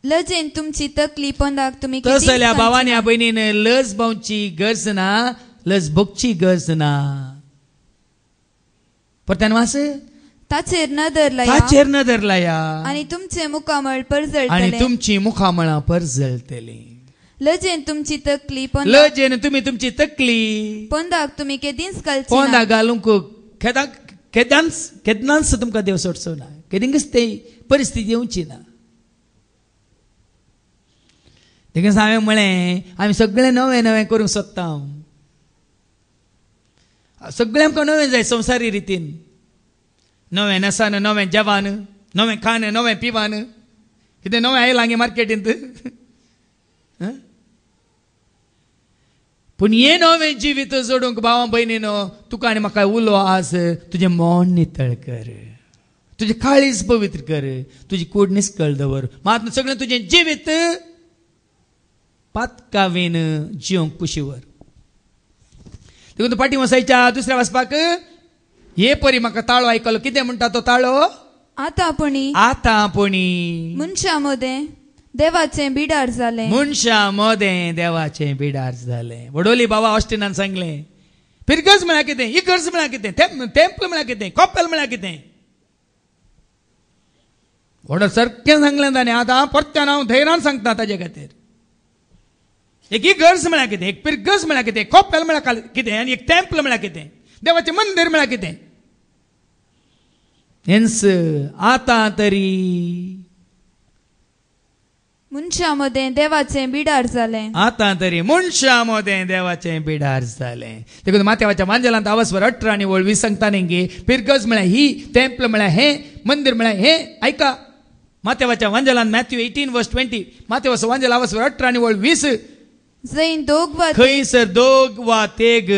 F: लजेन तुमची तकली पोंदाक तुमी
B: तसल्या भावानी भयणीन लज भावची गरज ना लज भोगची गरज ना परत्यान वास
F: ताचेर नदर लाया
B: ताचेर नदर लाया
F: आनी तुमचे मुखामळ परजळटले
B: आनी तुमची मुखामळां परजळटली
F: लजेन तुमची तकली पोंदाक
B: लजेन तुमी तुमची तकली
F: पोंदाक तुमी केदींच घालची
B: पोंदाक घालूंक केदनाच तुमकां देव सोडचो ना केदींच ते परिस्थिती येवची ना देखून हांवें म्हळें आमी सगळें नवें नवें करूंक सोदता सगळें आमकां नवें जाय संवसारी रितीन नवें नसान नवें जेवण नवें खाण नवें पिवान कितें नवें आयलां गे मार्केटींत पूण हें नवें जिवीत जोडूंक भावा भयणीनो तुका आनी म्हाका उलो आज तुजें मन नितळ कर तुजें काळीज पवित्र कर तुजी कूड निस्कळ दवर मात सगळें तुजें जिवीत पातकावेन जिवंक कुशीवर देखून पाटी वसायच्या दुसऱ्या वाचपाक हे परी म्हाका ताळो आयकलो कितें म्हणटा तो ताळो
F: आतां आपुणी मनशा मदें देवाचें बिडार जालें
B: मनशा मदें देवाचें बिडार जालें वडोली बाबा ऑस्टिनान सांगलें पिरगज म्हळ्यार कितें इगर्ज म्हळ्यार कितें टेंपल म्हळ्यार कितें कॉपेल म्हळ्यार कितें व्हड सारकें सांगलें ताणें आतां परत्यान हांव धैर्यान सांगता ताजे खातीर एक इगर्ज म्हळ्यार कितें एक पिरगज म्हळ्यार कितें कॉपेल म्हळ्यार कितें आनी एक टेंपल म्हळ्यार कितें देवाचें मंदिर म्हळ्यार कितें हेंच आतां तरी
F: मनशा मदें देवाचें बिडार जालें
B: आतां तरी मनशा मदें देवाचें बिडार जालें देखून माथेवाच्या मांजलांत आवस्वर 18 आनी 20 सांगता गे पिरगज म्हळ्यार ही टेंपल म्हळ्यार हें मंदिर म्हळ्यार हें आयका माथेवाच्या वांजलांत मॅथ्यू 18 verse 20 माथेवाचो वांजल आवस्वर 18 आनी 20
F: जैन दोग वा
B: खंयसर दोग वा तेग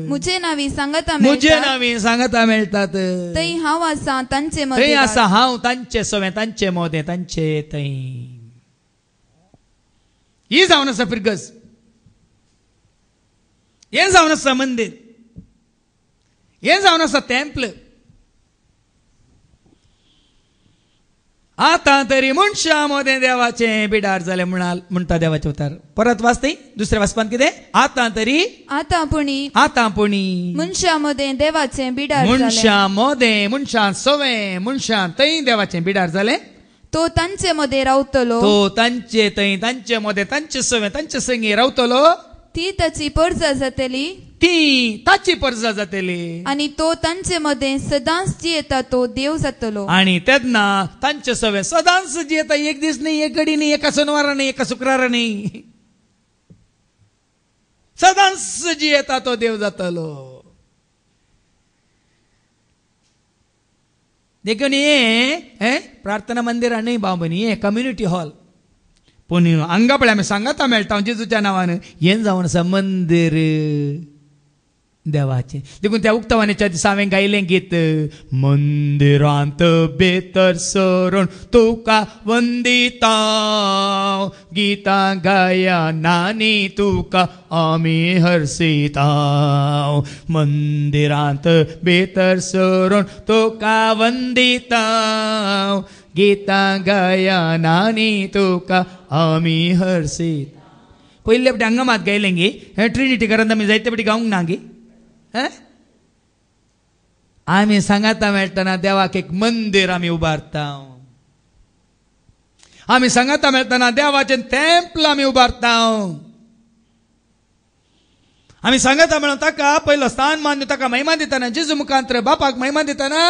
F: मुझे नावी
B: सांगता मेळटात
F: थंय हांव आसा तांचे मदें
B: थंय आसा हांव तांचे सवें तांचे मोदें तांचे थंय ही जावन आसा पिरगज हें जावन आसा मंदिर हें जावन आसा टेंपल आता तरी मनशामध्ये देवाचे बिडार झाले म्हणता देवाचे उतार. परत वाचते दुसऱ्या वाचपान किती आता तरी
F: आता पुणी मनशामध्ये देवाचे बिडार
B: मनशामध्ये मनशान सवे मनशान तै देवाचे बिडार झाले.
F: तो तांचे मध्ये रावतलो.
B: तो तांचे तै तांचे मध्ये तांचे सवे तांचे संगी रावतलो.
F: ती ताची पर्जा जातली.
B: ती ताची पर्जा जातली.
F: आणि तो तांचे मध्ये सदांच जियेता तो देव जातलो.
B: आणि तेन्ना तांचे सवे सदांच जियेता. एक दीस नाही, एक घडी नाही, एका शनिवारा नाही, एका शुक्रारा नाही, सदांच जियेता तो देव जातलो. देखून ये प्रार्थना मंदिर नाही बाबनी हे कम्युनिटी हॉल पण हांगा आम्ही सांगता मेळटा जेजूच्या नावानं येन जावन आसा मंदिर देवाचे. देखून त्या उक्तवाणीच्या दिसा हांवें गायलें गीत मंदिरांत बेतर सरून तुका वंदिता गीतां गाया नानी तुका आमी हर्षिता. मंदिरांत बेतर सरून तुका वंदिता गीतां गाया नानी तुका आमी हर्षिता. पयले फावटी हांगा मात गायलें गे ट्रिनिटी करंत आमी जायते फावटी गावंक ना गे. आम्ही सांगाता मेळटना देवाक एक मंदिर आम्ही उबारता. आम्ही सांगाता मेळटना देवाचे टेम्पल आम्ही उबारता. आम्ही सांगाता मेळून ताका पयलो स्थान मान्य ताका महिमा दिताना जेजू मुखांतर बापाक महिमा दिताना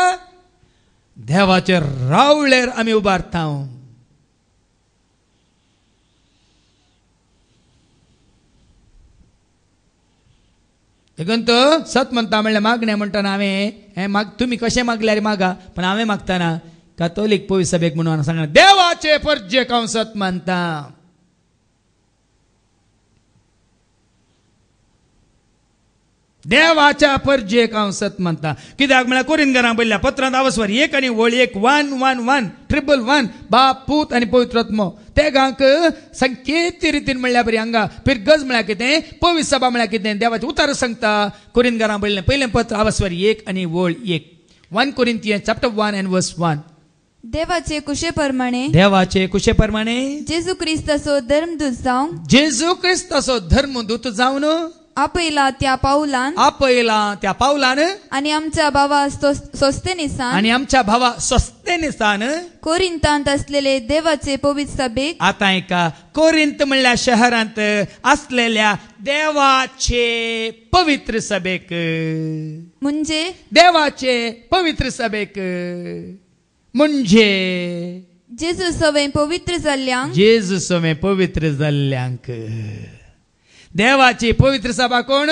B: देवाचे रावळेर आम्ही उबारता. देखून तो सत म्हणता म्हणल्यार मागणे म्हणटाना हांवें हे तुम्ही कशें मागल्यार मागा पण हांवें मागताना कातोलीक पवित्र सभेक म्हणून सांगना देवाचे परजेक हांव सत मानता. देवाच्या परजेक हांव सत मानता. कित्याक म्हळ्यार कोरिंथीकारांक पयल्या पत्रांत आवस्वर 1 आनी वळ 1 1 1 1 1 बाप पूत आनी पवित्र आत्मो ते गांक संकेत रितीन म्हणल्या बरी हांगा फिरगज म्हळ्यार कितें पवित्र सभा म्हळ्यार कितें देवाचें उतर सांगता. कोरिंथीकारांक पयलें पत्र आवस्वर 1 आनी वळ 1 1 Corinthians chapter 1 and verse 1.
F: देवाचे कुशेप्रमाणे जेजू ख्रिस्ताचो धर्मदूत
B: जावन
F: आपयला त्या पावलान आणि आमच्या भावा सोस्थेनिसान कोरिंथांत असलेले देवाचे पवित्र सभेक.
B: आता एका कोरिंथ म्हणल्या शहरांत असलेल्या देवाचे पवित्र सभेक
F: म्हणजे
B: देवाचे पवित्र सभेक म्हणजे
F: जेजू सवे पवित्र
B: जाल्ल्यांक देवाची पवित्र सभा कोण.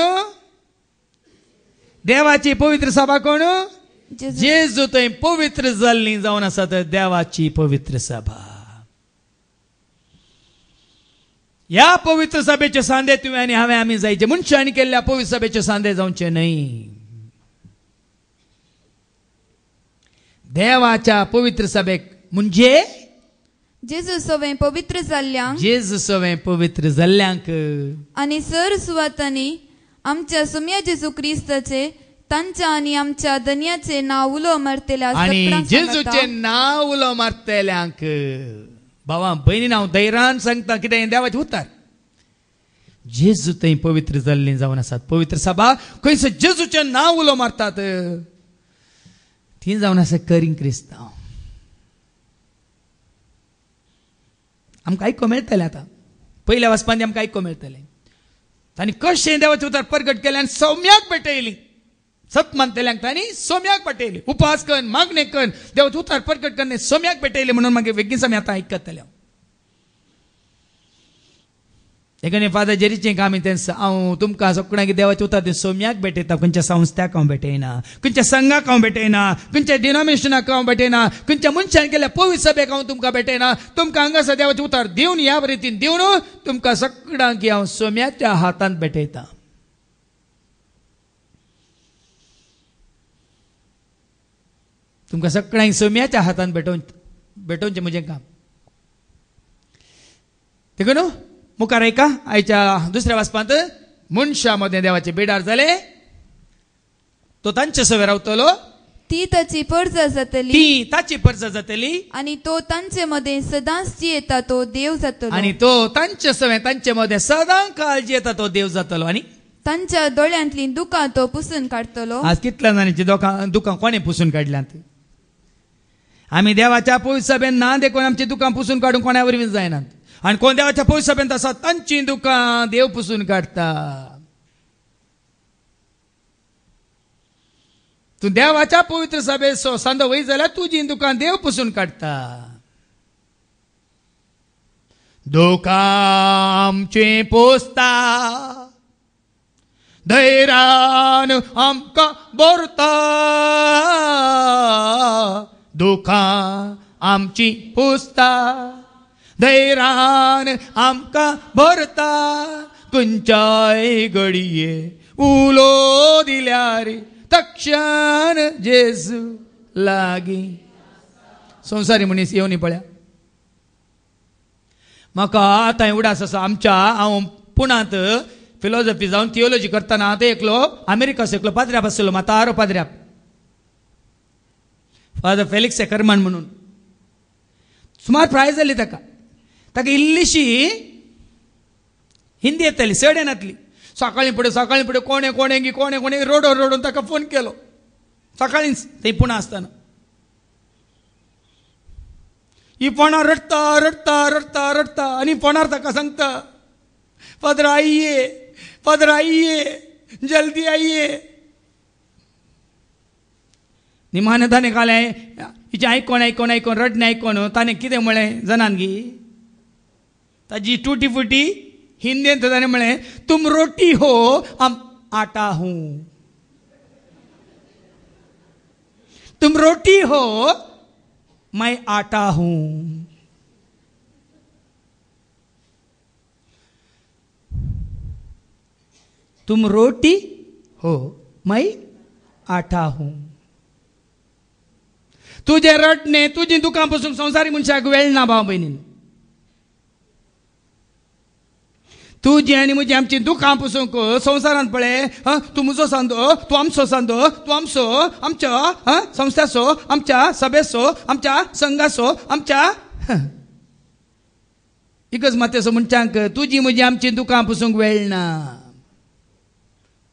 B: देवाची पवित्र सभा कोण. जेजू थंय पवित्र जाल्ली जावन आसा तर देवाची पवित्र सभा. ह्या पवित्र सभेचे सांदे तुवें आनी हांवें आमी जायचे मनशांनी केल्ल्या पवित्र सभेचे सांदे जावचे न्हय. देवाच्या पवित्र सभेक म्हणजे
F: जेजू सवे पवित्र
B: जाल्ल्यांक
F: आणि सर सुवातांनी आमच्या सुम्या जेजू ख्रिस्ताचे तांच्या आणि आमच्या धन्याचे नाव उलो मारतेल्या
B: आणि जेजूचे नाव उलो मारतेल्यांक भावा बहिणी हांव धैर्यान सांगता कितें देवाचे उतार. जेजू थंय पवित्र जाल्लीं जावन आसात. पवित्र सभा खंयसर जेजूचे नाव उलो मारतात ती जावन आसा करींग क्रिस्तांव. आमकां आयकूंक मेळटलें. आतां पयल्या वचपांनी आमकां आयकूंक मेळटलें तांणी कशें देवाचें उतर प्रगट केलें आनी सौम्याक भेटयली. सत मानतेल्यांक तांणी सौम्याक भेटयली. उपास कर मागणे कर देवाचें उतर प्रगट करणे सौम्याक भेटयली म्हणून मागीर वेगळीच आमी आतां आयकतले. देखून फादर जेरीचें काम हांव तुमकां सगळ्यांक देवाचें उतर तें सौम्याक भेटयता. खंयच्या संस्थाक हांव भेटयना, खंयच्या संघाक हांव भेटयना, खंयच्या डिनॉमिनेशनाक हांव भेटयना, खंयच्या मनशान केल्या पवित्र सभेक हांव तुमकां भेटयना. तुमकां हांगासर देवाचें उतर दिवन ह्या रितीन दिवन तुमकां सगळ्यांक हांव सौम्याच्या हातांत भेटयता. तुमकां सगळ्यांक सौम्याच्या हातांत भेटोवचें म्हजें काम. देखून मुखार ऐका आयच्या दुसऱ्या वाचपांत मनशा मध्ये देवाचे बिडार झाले. तो तांचे सवे रावतलो
F: ती ताची परजा जातली
B: ती ताची परजा जातली
F: आणि तो तांचे मध्ये सदांच येता तो देव जातलो
B: आणि तो तांचे सवे तांचे मध्ये सदां काळजी येता तो देव जातलो आणि
F: तांच्या दोळ्यांतली दुकां तो पुसून काढतलो.
B: आज कितल्या जाणांची दुकां कोणे पुसून काढल्यात? आम्ही देवाच्या पवित्र सभेन ना देखून आमची दुकां पुसून काढून कोणा वरवीं जायनात. आणि कोण देवाच्या पवित्र सभेन आसा तांची दुकां देव पुसून काढता. तू देवाच्या पवित्र सभेत सांदो वय जाल्यार तुजी दुकान देव पुसून काढता. दुकां आमची पुसता धैर्यान आमकां भरता. दुकां आमची पुसता धैर्यान आमकां भरता. खंयच्याय घडये उलो दिल्यार तक्षण जेजू लागी. संवसारी मनीस येवनी पळया म्हाका आतां उडास आसा. आमच्या हांव पुण्यात फिलॉसॉफी जावन थियोलॉजी करतना आतां एकलो अमेरिका एकलो पाद्र्याप आसलो मातारो पाद्र्याप फादर फेलिक्स एकरमन म्हणून. सुमार प्रायज जाली ताका इल्लीशी हिंदी येताली चड येनातली. सकाळी फुडें कोणे रोडून ताका फोन केलो सकाळींच थंय पुणा आसतना. ही फोनार रडता आनी फोनार ताका सांगता फादर आइये जल्दी आइये. निमाणे ताणें कालें हिचें आयकोन रडणें आयकोन ताणें कितें म्हळें जाणान गी ताजी टुटी फुटी हिंदीन ताणें म्हळें तुम रोटी हो हम आटा हूं. तुम रोटी हो मैं आटा हूं. तुम रोटी हो मैं आटा हूं. तुझे रडणे तुझी दुकां पासून संवसारी मनशाक वेळ ना भाव बहिणीन. तुझी आनी म्हजी आमची दुकां पुसूंक संवसारांत पळय तूं म्हजो सांदो तूं आमचो सांदो तूं आमचो आमच्या संस्थाचो आमच्या सभेचो आमच्या संघाचो आमच्या इकच मातेचो मनशांक तुजी म्हजी आमची दुकां पुसूंक वेळ ना.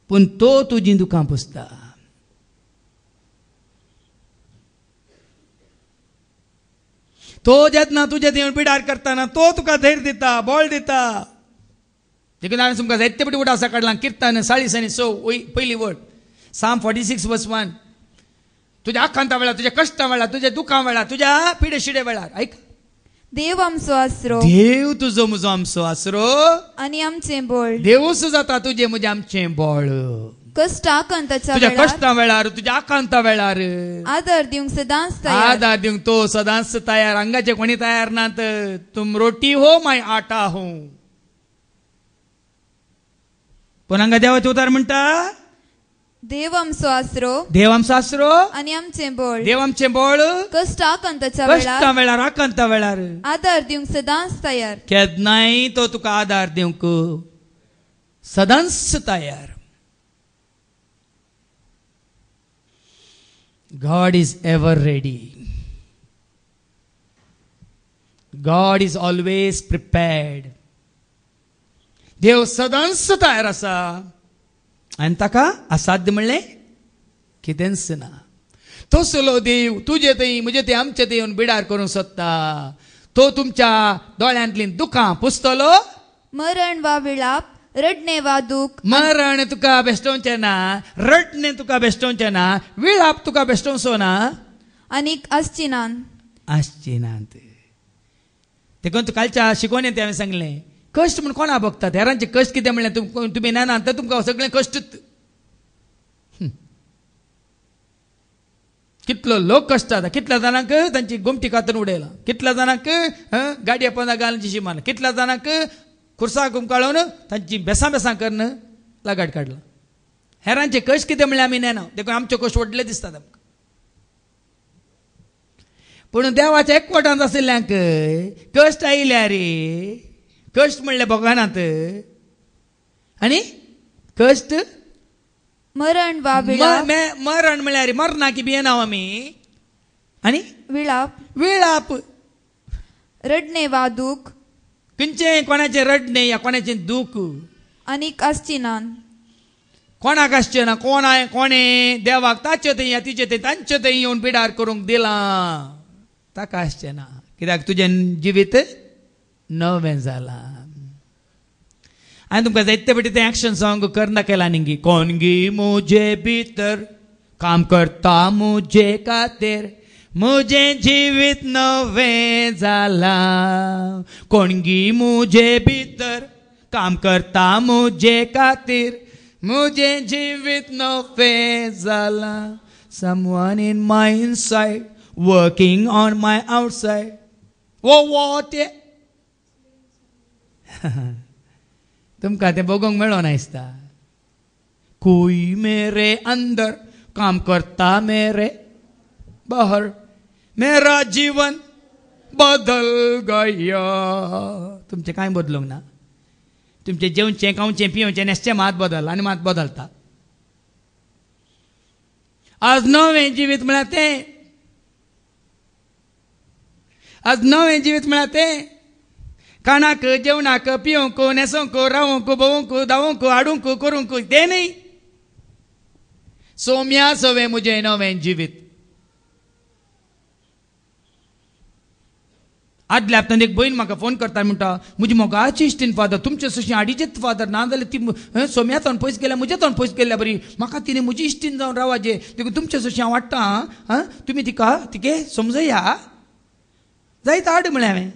B: पूण तो तुजी दुकां पुसता. तो जेन्ना तुजे देवून पिडार करतना तो तुका धैर्य दिता बळ दिता. देखून हांवें तुमकां जायते फावटी उडासा काडला. किर्तन 40:6 पयली वर्ड Psalm 46:1. तुज्या आखांता वेळार तुज्या कश्टा वेळार तुज्या दुखां वेळार तुज्या पिडे शिडे वेळार ऐक
F: देव आमचो आसरो.
B: देव तुजो म्हजो आमचो आसरो
F: आनी आमचें बळ.
B: देवूच जाता तुजें म्हजें आमचें बळ.
F: कश्टाकांताच्या
B: तुज्या
F: वेळार
B: कश्टा वेळार तुज्या आखांता वेळार
F: आदार दिवंक सदांच तयार.
B: आदार दिवंक तो सदांच तयार. हांगाचे कोणी तयार नात. तुम रोटी हो मैं आटा हूं. पण हांगा देवाचें उतार म्हणटा
F: देव आमचो आसरो.
B: देव आमचो आसरो
F: आनी आमचें बळ.
B: देव आमचें बळ
F: कश्टाकांताच्या
B: कश्टा
F: वेळार
B: वेळार आखांता वेळार
F: आदार दिवंक सदांच तयार.
B: केन्नाय तो तुका आदार दिवंक सदांच तयार. God is ever ready. God is always prepared. देव सदांच तयार आसा आनी ताका असाध्य म्हणलें कितेंच ना. तसलो देव तुजे थंय म्हजे थंय आमचे थंय येवन बिडार करूंक सोदता. तो तुमच्या दोळ्यांतली दुखां पुसतलो.
F: मरण वा विलाप रडणे वा दूख
B: मरण तुका बेश्टोवचें ना. रडणे तुका बेश्टोवचें ना. विलाप तुका बेश्टोवचो ना.
F: आनीक आसची
B: नात. देखून कालच्या शिकवणेंत हांवें सांगलें कश्ट म्हण कोणा बघतात. हेरांचे कश्ट कितें म्हणलें तुमी नाना तर तुमकां सगळें कश्टच. कितलो लोक कश्ट जाता. कितल्या जाणांक तांची गोमटी कातून उडयलां. कितल्या जाणांक गाडये पोंदा घालून शिशी मारला. कितल्या जाणांक खुर्सा गुमकाळून तांची बेसां करून लगाट काडला. हेरांचे कश्ट कितें म्हणलें आमी नेना. देखून आमचे कश्ट व्हडले दिसतात आमकां. पूण देवाच्या एकवटांत आशिल्ल्यांक कश्ट आयल्या रे. कश्ट म्हणलें भोगनात आनी कश्ट
F: मरण वा विलाप
B: मरण म्हळ्यार मरना की भियेनाव आमी आनी विलाप
F: रडणे वा दूख
B: खंयचें कोणाचें रडणे या कोणाचें दूख
F: आनीक आसची नान
B: कोणाक आसचें ना कोणे देवाक ताचे थंय या तिचे थंय तांचे थंय येवन पिडार करूंक दिलां ताका आसचें ना कित्याक तुजें जिवीत नवें जालां. हांवें तुमकां जायते फावटी तें एक्शन सॉंग कर दाखयलां न्ही कोण गी मुजे भितर काम करता मुजे खातीर मुजें जिवीत नवें जालां. कोण गी मुजे भितर काम करता मुजे खातीर मुजें जिवीत नवें जालां. Someone in my inside working on my outside. What? तुमकां तें बघूंक मेळो ना दिसता. कोई मेरे अंदर काम करता मेरे बाहर मेरा जीवन बदल गया. तुमचें कांय बदलूंक ना. तुमचें जेवचें खावचें पिवचें न्हेसचें मात बदल आनी मात बदलता. आज नवें जिवीत म्हळ्यार तें आज नवें जिवीत म्हळ्यार तें खाणाक जेवणाक पिवंक न्हेसोंक रावंक भोवंक धावंक हाडूंक करूंक तें न्ही. सोम्या सवें म्हजें नवें जिवीत. आदल्या हप्त्यान एक भयण म्हाका फोन करता म्हणटा म्हजी मोगाची इश्टीण फादर तुमचे सशी आडीचेत फादर ना जाल्यार ती सोम्या तोंड पयस गेल्या म्हजे तोंड पयस गेल्या बरी म्हाका तिणें म्हजी इश्टीण जावन रावाजे देखून तुमचे सशी हांव वाडटा तुमी तिके समजया जायत हाड म्हळें हांवें.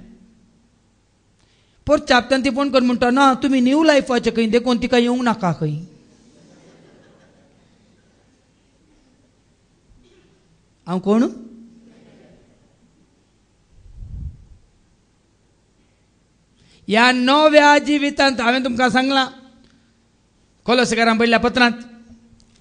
B: परच्या हप्त्यान ती फोन करून म्हणटा ना तुमी न्यू लायफाचे खंय देखून तिका येवंक नाका खंय. हांव कोण ह्या नव्या जिवितांत हांवें तुमकां सांगलां कोलोसेकारांक पयल्या पत्रांत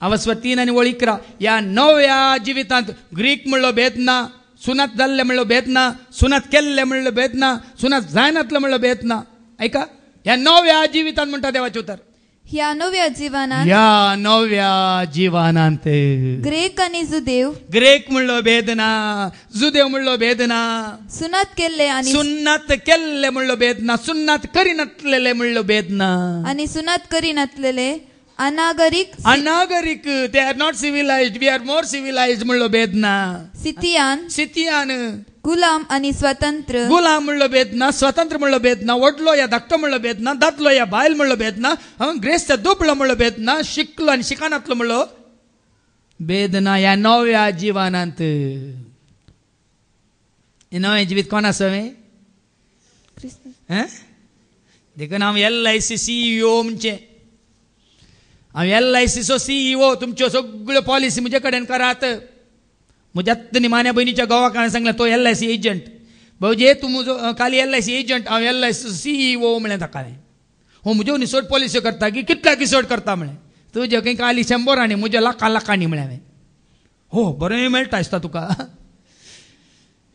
B: अवस्व 3 आनी वळ 11 ह्या नव्या जिवितांत ग्रीक म्हणलो भेद ना सुनात जाल्ले म्हणलो भेद ना सुनात केल्ले म्हणलो भेद ना सुनात जायनातलो म्हणलो भेद ना. ऐका ह्या नव्या जिवितांत म्हणटा देवाचें उतर
F: ह्या नव्या जिवानांत ग्रेक आनी जुदेव
B: ग्रेक म्हणलो भेद ना जुदेव म्हणलो भेद ना
F: सुनात केल्ले
B: म्हणलो भेद ना सुन्नात करिनातलेले म्हणलो भेद ना
F: आनी सुनात करिनातलेले
B: अनागरिक they are not civilised we are more civilised म्हणलो भेद ना. सिथियान
F: गुलाम आनी स्वतंत्र
B: गुलाम म्हणलो भेद ना स्वतंत्र म्हणलो भेद ना वडलो या धाकटो म्हणलो भेद ना दादलो या बायल म्हणलो भेद ना ग्रेस्त दुबळो म्हणलो भेद ना शिकलो आनी शिकानातलो म्हणलो भेद ना. ह्या नव्या जिवानांत नवें जिवीत कोणा सवें देखून हांव LIC CEO म्हणचें हांव LICचो CEO तुमच्यो सगळ्यो पॉलिसी म्हजे कडेन करात. म्हज्या निमाण्या बहिणीच्या घोवाक हांवें सांगलें तो LIC एजंट भाऊजे तूं म्हजो खाली LIC एजंट हांव LICचो CEO म्हळें ताका. हो म्हज्यो निसोड पॉलिसी करता की कितल्या किसोड करता म्हळें तुजे खंय खाली 100 आनी म्हज्या लाखांनी म्हळें हांवें. हो बरें मेळटा दिसता तुका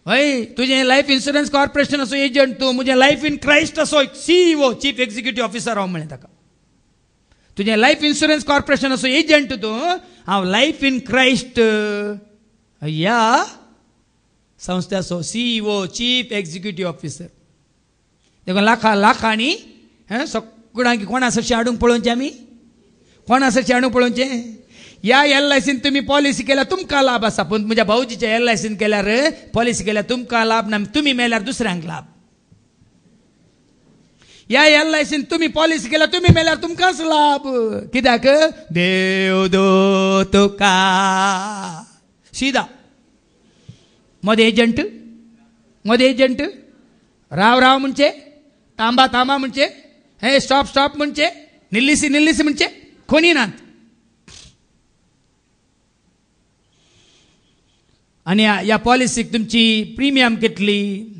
B: हय तुजें लायफ इन्शुरन्स कॉर्पोरेशन असो एजंट तूं म्हजें लायफ इन क्रायस्ट असो CEO चीफ एक्झिक्युटीव ऑफिसर हांव म्हळें ताका. तुजें लायफ इन्शुरन्स कॉर्पोरेशन असो एजंट तूं हांव लायफ इन क्रायस्ट ह्या संस्थेचो CEO चीफ एक्झिक्युटीव ऑफिसर. देखून लाखांनी सगळ्यांक कोणा सशी हाडूंक पळोवचें आमी कोणा सशी हाडूंक पळोवचें. ह्या LICन तुमी पॉलिसी केल्यार तुमकां लाभ आसा पूण म्हज्या भाऊजीच्या LICन केल्यार पॉलिसी केल्यार तुमकां लाभ ना तुमी मेल्यार दुसऱ्यांक लाभ. ह्या LICन तुमी पॉलिसी केल्यार तुमी मेल्यार तुमकांच लाभ कित्याक देव दो तुका सीधा मदें एजंट राव म्हणचे तांबा म्हणचे हे स्टॉप म्हणचे निल्लिसी म्हणचे कोणी नात. आनी ह्या पॉलिसीक तुमची प्रिमियम कितली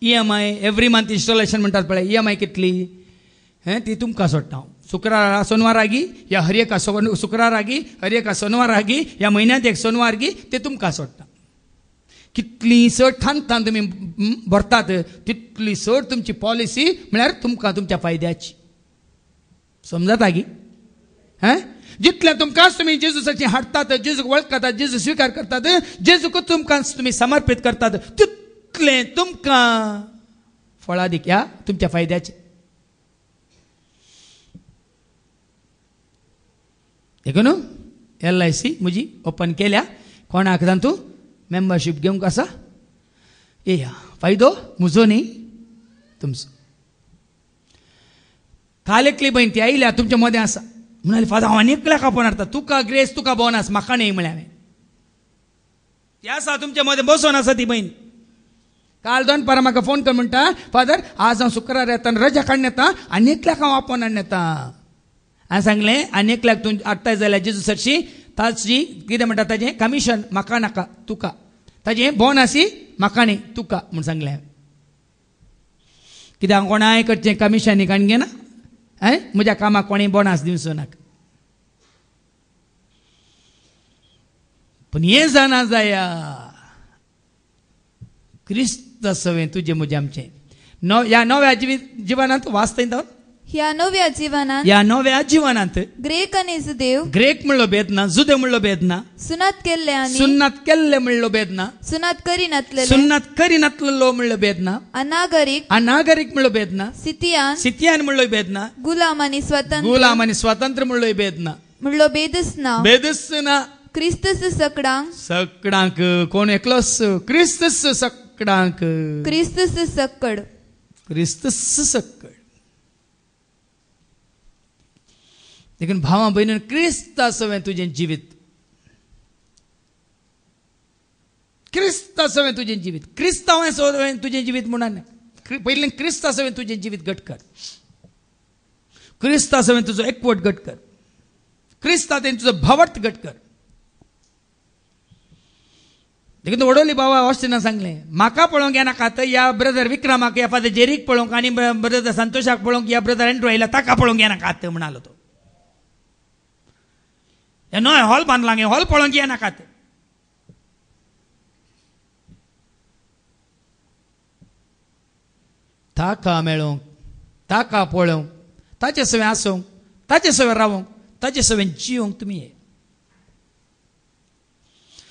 B: EMI एवरी मंथ इन्स्टॉलेशन म्हणटात पळय EMI कितली ती तुमकां सोडटा. शुक्रारा सोनवारागी या हर एका शुक्रारागी हर एका सोनवारागी या म्हयन्यांत एक सोनवारगी ते तुमकां सोडटा. कितली चड ठाण तुमी भरतात तितली चड तुमची पॉलिसी म्हळ्यार तुमकां तुमच्या फायद्याची समजता गी. जितले तुमकांच तुम्ही जेजूसाची हाडटात, जेजूक वळखतात, जेजू स्वीकार करतात, जेजूकूच तुमकां तुम्ही समर्पित करतात, तितले तुमकां फळां दीक ह्या तुमच्या फायद्याचे. देखून LIC म्हजी ओपन केल्या. कोणाक तूं मेंबरशीप घेवंक आसा येया. फायदो म्हजो न्ही, तुमचो. काल एकली बहीण ती आयल्या तुमच्या मदें आसा म्हणाली, फादर हांव आनी एकल्याक आपोवन हाडटा, तुका ग्रेस तुका बोनस, म्हाका न्ही म्हळें हांवें. ती आसा तुमच्या मदें बसून आसा ती बहीण. काल दनपारां म्हाका फोन कर म्हणटा, फादर आज हांव शुक्रार येता रजा काडून येता, आनी एकल्याक हांव आपोवन हाडून येता. हांवें सांगलें आनी एकल्याक तूं हाडटाय जाल्यार जेजू सरशी ताची कितें म्हणटा ताजें कमिशन म्हाका नाका, तुका. ताजें बोनसी म्हाका न्ही, तुका म्हूण सांगलें. कित्याक कोणाय कडचें कमिशन काण घेना, म्हज्या कामाक कोणें बोनस दिवचो नाका. पूण हें जाणा जाया क्रिस्त सवें तुजें म्हजें आमचें. ह्या नव्या जिवनांत वाचता
F: ह्या नव्या जिवनांत,
B: ह्या नव्या जिवनांत
F: ग्रेक आनी जुदेव,
B: ग्रेक म्हणलो भेद ना, जुदेव म्हणलो भेद ना,
F: सुनात केल्ले आनी
B: सुन्नात केल्ले म्हणलो भेद ना,
F: सुनात करिनातले,
B: सुन्नात करिनातलो म्हणलो भेद ना,
F: अनागरिक
B: अनागरिक म्हणलो भेद ना,
F: सितियान
B: सितियान म्हणलो भेद ना,
F: गुलाम आनी स्वतंत्र,
B: गुलाम आनी स्वतंत्र म्हणलो भेद ना,
F: म्हणलो भेदच ना.
B: भेदच ना.
F: क्रिस्तस सगळ्यांक,
B: सगळ्यांक कोण एकलोच, क्रिस्तस सगळ्यांक,
F: क्रिस्तस सकड,
B: क्रिस्तस सकड. देखून भावा बहिणीन क्रिस्ता सवें तुजें जिवीत, क्रिस्ता सवें तुजें जिवीत, क्रिस्तांव सवें तुजें जिवीत म्हणून पयलीं क्रिस्ता सवें तुजें जिवीत घट कर. क्रिस्ता सवें तुजो एकवट घट कर. क्रिस्ता तें तुजो भावट घट कर. देखून वडोली बाबा ऑस्टिना सांगलें, म्हाका पळोवंक येनाकात, या ब्रदर विक्रमाक, या फादर जेरीक पळोवंक, आनी ब्रदर संतोशाक पळोवंक, या ब्रदर एंड्रो आयला ताका पळोवंक येनाकात म्हणालो तो. नोय हॉल बांदला गे, हॉल पळोवंक येनाकात. ताका मेळोवंक, ताका पळोवंक, ताचे सवें आसूंक, ताचे सवें रावंक, ताचे सवें जिवंक तुमी ये.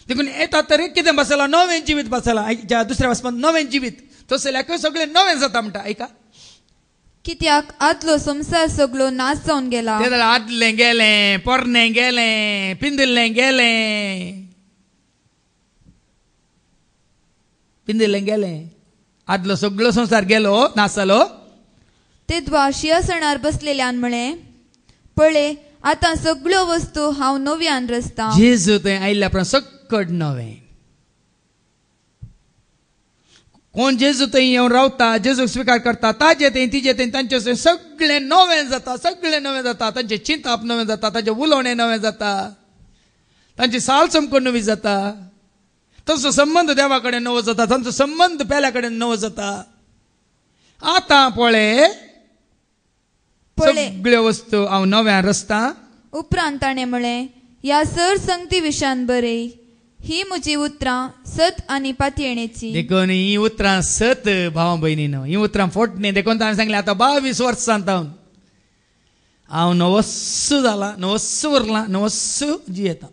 B: देखून येता तरी कितें बसला, नवें जिवीत बसला. दुसऱ्या वचपाक नवें जिवीत, तसल्याक सगळें नवें जाता म्हणटा. ऐका,
F: कित्याक आदलो संसार सगळो नाश जावन गेला.
B: ते जाल्यार आदलें गेलें, पोरनें गेलें, पिंदिल्लें गेलें, पिंदिल्लें गेलें. आदलो सगळो संसार गेलो, नाश जालो.
F: ते द्वाशियासणार बसलेल्यान म्हळें, पळय आतां सगळ्यो वस्तू हांव नव्यान रचतां.
B: जेजू थंय आयिल्ल्या उपरांत सकट नवें. कोण जेजू थंय येवन रावता, जेजूक स्वीकार करता, ताजे थंय तिजे थंय तांचे सगळें नवें जाता, सगळें नवें जाता. तांचें चिंतप नवें जाता, तांचें उलोवणें नवें जाता, तांची साल चमकून नवी जाता. तांचो संबंद देवा कडेन नवो जाता, तांचो संबंद पेल्या कडेन नवो जाता. आतां पळय सगळ्यो वस्तू हांव नव्यान रचतां.
F: उपरांत ताणें म्हळें, ह्या सर संगती विशयान बरय, ही म्हजी उतरां सत आनी पातयेणेची.
B: देखून ही उतरां सत भावा भयणीनो, ही उतरां फोटणी. देखून ताणें सांगलें, आतां 22 वर्सांत हांव नवस्सू जाला, नवस्सू उरलां, नवस्सू जियेता.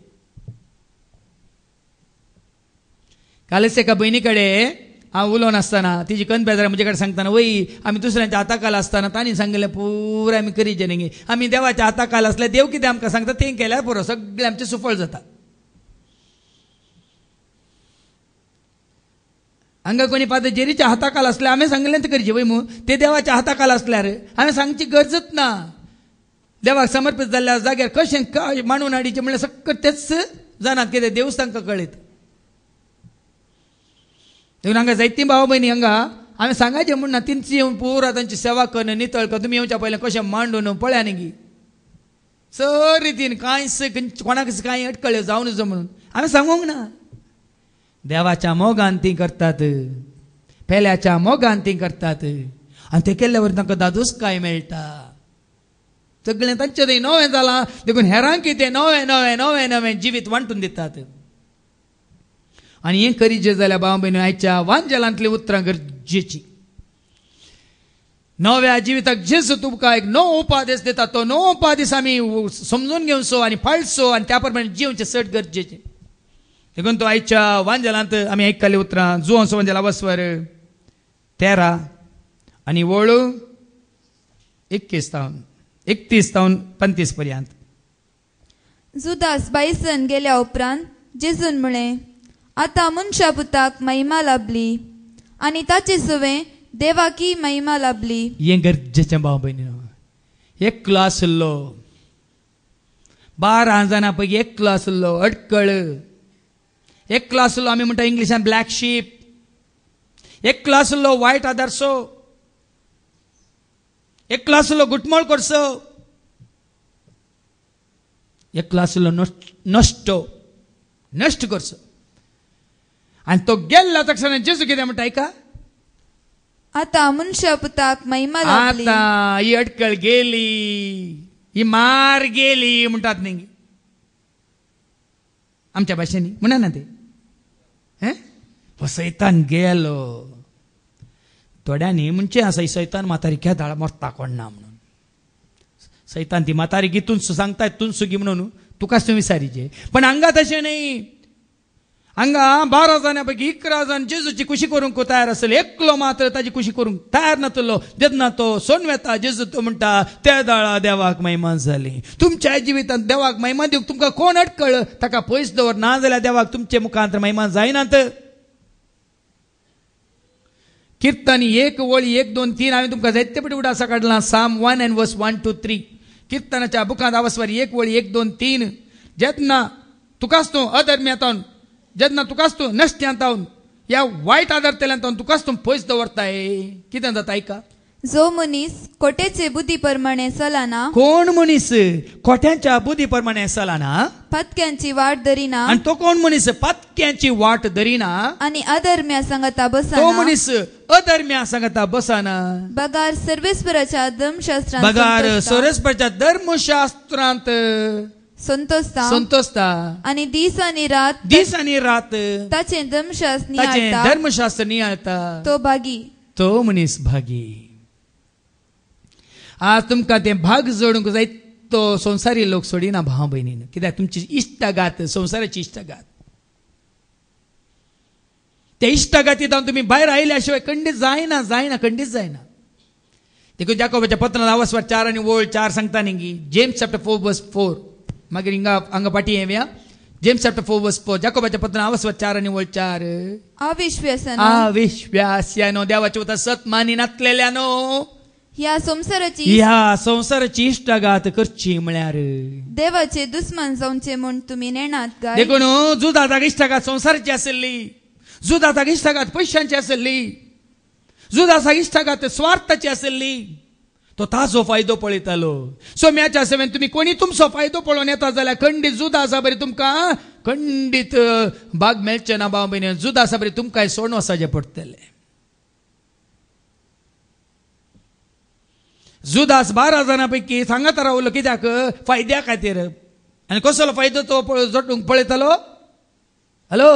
B: कालच एका भयणी कडेन हांव उलोवन आसतना तिजी कनपेदरां म्हजे कडेन सांगतना, वय आमी दुसऱ्यांच्या हाताखाल आसतना तांणी सांगलें पुराय आमी करीचे न्ही, आमी देवाच्या हाताखाल आसले, देव कितें आमकां सांगता तें केल्यार पुरो, सगळें आमचें सुफळ जाता. हांगा कोणी पाद जेरीच्या हाताखाल आसल्यार हांवें सांगलें तें करचें वय मू, ते देवाच्या हाताखाल आसल्यार हांवें सांगची गरजच ना. देवाक समर्पीत जाल्ल्या जाग्यार कशें मांडून हाडीचें म्हणल्यार सकट तेच जाणात, कितें देवच तांकां कळयत. देखून हांगा जायतीं भाव भयणी हांगा हांवें सांगायचें म्हण ना, तेंची येवन पुरा तांची सेवा कर, नितळ कर. तुमी येवच्या पयलें कशें मांडून पळया न्ही गी, सर रितीन कांयच कोणाकच कांय अडकळ्यो जावं नजो म्हणून हांवें सांगूंक ना. देवाच्या मोगान ती करतात, पेल्याच्या मोगान ती करतात, आनी ते केल्ल्या वरवीं तांकां दादोसकाय मेळटा. सगळें तांचें थंय नवें जालां. देखून हेरांक तें नवें नवें नवें नवें जिवीत वांटून दितात. आनी हें करीत जें जाल्यार भाव भयणी, आयच्या वांजेलांतलीं उतरां गरजेचीं. नव्या जिविताक जेजू तुमकां एक नवो उपादेश दिता. तो नवो उपादेश आमी समजून घेवचो आनी पाळचो आनी त्या प्रमाणे जिवचें चड गरजेचें. देखून तो आयच्या वांजेलांत आमी आयकल्लीं उतरां जुवंस वांजेला वस्वर 13 आनी वळ 31-35 पर्यंत.
F: जुदास बायसन गेल्या उपरांत जेजून म्हळें, आतां मनशा पुताक महिमा लाभली आनी ताचे सुवें देवाकी महिमा लाभली.
B: हें गरजेचें भाव भयणीनो. एकलो आसलो 12 जाणां पैकी एकलो आसलो अडकळ. एकलो आसलो आमी म्हणटा इंग्लिशान ब्लॅक शीप. एकलो आसलो वायट आदारसो. एकलो आसलो गुटमळ करसो. एकलो आसलो नश्ट करसो. आनी तो गेल्ला तक्षण जेजू कितें म्हणटा आयका,
F: आतां मनशा पुताक महिमा लाभली.
B: आतां ही अडकळ गेली, ही मार गेली म्हणटात न्ही आमच्या भाशेनी, म्हणा ना ते. हो सैतान गेलो. थोड्यांनी म्हणचे आसा सैतान मातारी केदाळ मरता कोण ना म्हणून. सैतान ती मातारी गितून सांगता तून सुगी म्हणून तुकाच तुम्ही विचारीचे. पण हांगा तशें न्ही. हांगा 12 जाणां पैकी 11 जाण जेजूची खुशी करूंक तयार आसले. एकलो मात्र ताची खुशी करूंक तयार नासलो. जेन्ना तो सोनवेता जेजू तो म्हणटा त्या दाळा देवाक महिमा जाली. तुमच्या जिवितांत देवाक महिमा दिवंक तुमकां कोण अडकळ ताका पयस दवर ना जाल्यार देवाक तुमचे मुखांतर महिमा जायनात. कीर्तन 1 वळी 1, 2, 3 हांवें तुमकां जायते पटी उडासा काडला. साम 1 and verse 1 to 3 कीर्तनाच्या बुकांत आवस्वर 1 वळी 1, 2, 3 जेन्ना तुकाच तूं अधर्म्यांतावन, जेन्ना तुकाच तूं नश्ट्यांतावन, ह्या वायट आदारतेल्यांतावन तुकाच तूं पयस दवरताय कितें जाता आयका.
F: जो मनीस कोटेचे बुद्धी प्रमाणे चलना.
B: कोण मनीस कोट्यांच्या बुद्धी प्रमाणे चलना.
F: पत्क्यांची वाट धरिना.
B: आनी तो कोण मनीस पत्क्यांची वाट धरिना.
F: आनी अधर्म्या संगता बसना.
B: तो मनीस अधर्म्या संगता बसना.
F: बगार सर्वेस्पराच्या धर्मशास्त्रांत
B: बगार सर्वेस्पराच्या धर्मशास्त्रांत संतोषता.
F: आनी दीस आनी रात ताचे
B: धर्मशास्त्र नियाळता.
F: तो भागी.
B: तो मनीस भागी. आज तुमकां ते भाग जोडूंक जाय तो संवसारी लोक सोडिना भाव भयणीन. कित्याक तुमची इश्टगात संवसाराची इश्टगात. त्या इश्टगातींत तुमी भायर आयल्या शिवाय खंडीत जायना खंडीत जायना. देखून जाकोबाच्या पत्रांत आवस्वर 4 आनी वळ 4 सांगता न्ही. जेम्स चॅप्टर 4 verse 4 मागीर हांगा पाटी येवया. जेम्स चॅप्टर 4 verse 4 जाकोबाच्या पत्रांत आवस्वर 4 आनी वळ 4. अविश्वास्यानो देवाचे उतर सत मानी नासलेल्यानो
F: ह्या संसाराची
B: इश्टगात करची म्हळ्यार
F: देवाचे दुस्मन जावचे म्हूण तुमी नेणात काय.
B: देखून जुदाताक इश्टगात संसाराची आसली. जुदाताक इश्टगात पयशांची आसली. जुदासाक इश्टगात स्वार्थाची आसली. तो ताजो फायदो पळयतालो. सोम्याच्या सेवेन तुम्ही कोणी तुमचो फायदो पळोवन येता जाल्यार खंडीत जुदा आसा बरी तुमकां खंडीत भाग मेळचे ना भाव भयणी. जुदा आसा बरी तुमकां सोडून वचचें पडटलें. जुदास 12 जाणां पैकी सांगात रावलो कित्याक फायद्या खातीर. आनी कसलो फायदो तो जोडूंक पळयतालो. हॅलो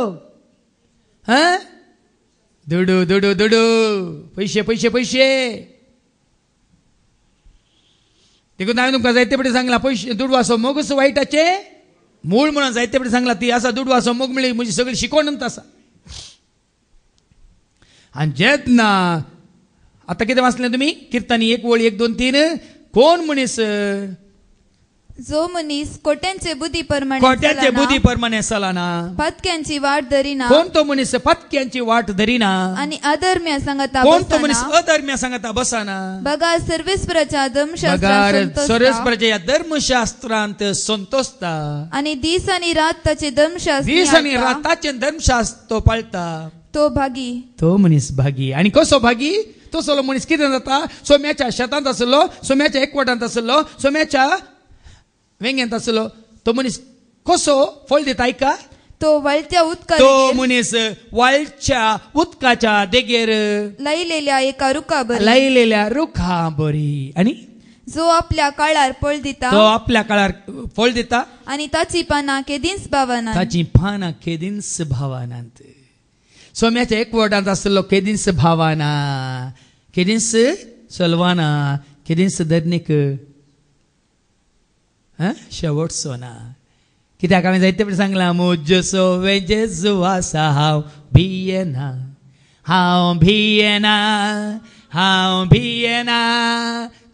B: दुडू दुडू दुडू पैसे पैसे पैसे. देखून हांवें तुमकां जायते पटी सांगला पयशे दुडवासो मोगूच वायटाचे मूळ म्हणून जायते पटी सांगला. ती आसा दुडवासो मोग म्हणली म्हजी सगळी शिकोवणच आसा. आनी जेन्ना आतां कितें वाचलें तुमी कीर्तनी 1 वळी 1, 2, 3 कोण मनीस
F: जो मनीस कोट्यांचे बुद्धी
B: प्रमाणे चलना.
F: पत्क्यांची वाट धरिना.
B: कोण तो मनीस पत्क्यांची वाट धरिना.
F: आनी अधर्म्या संगता
B: कोण तो मनीस अधर्म्या संगता बसना.
F: बगार सर्वेस्पराच्या
B: धर्मशास्त्रांत संतोषता.
F: आनी दीस आनी रात ताचे धर्मशास्त्र
B: तो पाळता.
F: तो भागी.
B: तो मनीस भागी. आनी कसो भागी. तो सगळो मनीस कितें जाता. सोम्याच्या शेतांत आसलो. सोम्याच्या एकवटांत आसलो. सोम्याच्या वेंग्यांत आसलो. तो मनीस कसो फळ दिता आयका.
F: तो वळत्या उदका.
B: तो मनीस वळच्या उदकाच्या देगेर
F: लायलेल्या एका रुखा
B: बरी. आनी
F: जो आपल्या काळार फळ दिता.
B: तो आपल्या काळार फळ दिता.
F: आनी ताची पानां केदींच भावानांत. सोम्याच्या एकवटांत आसलो केदींच भावाना. केदींच
B: सलवाना कितें सुधरनीक शेवटचो ना कित्याक हांवें जायते फावटी सांगलां म्हज्यो सवे जेजू आसा हांव भियेना हांव भियेना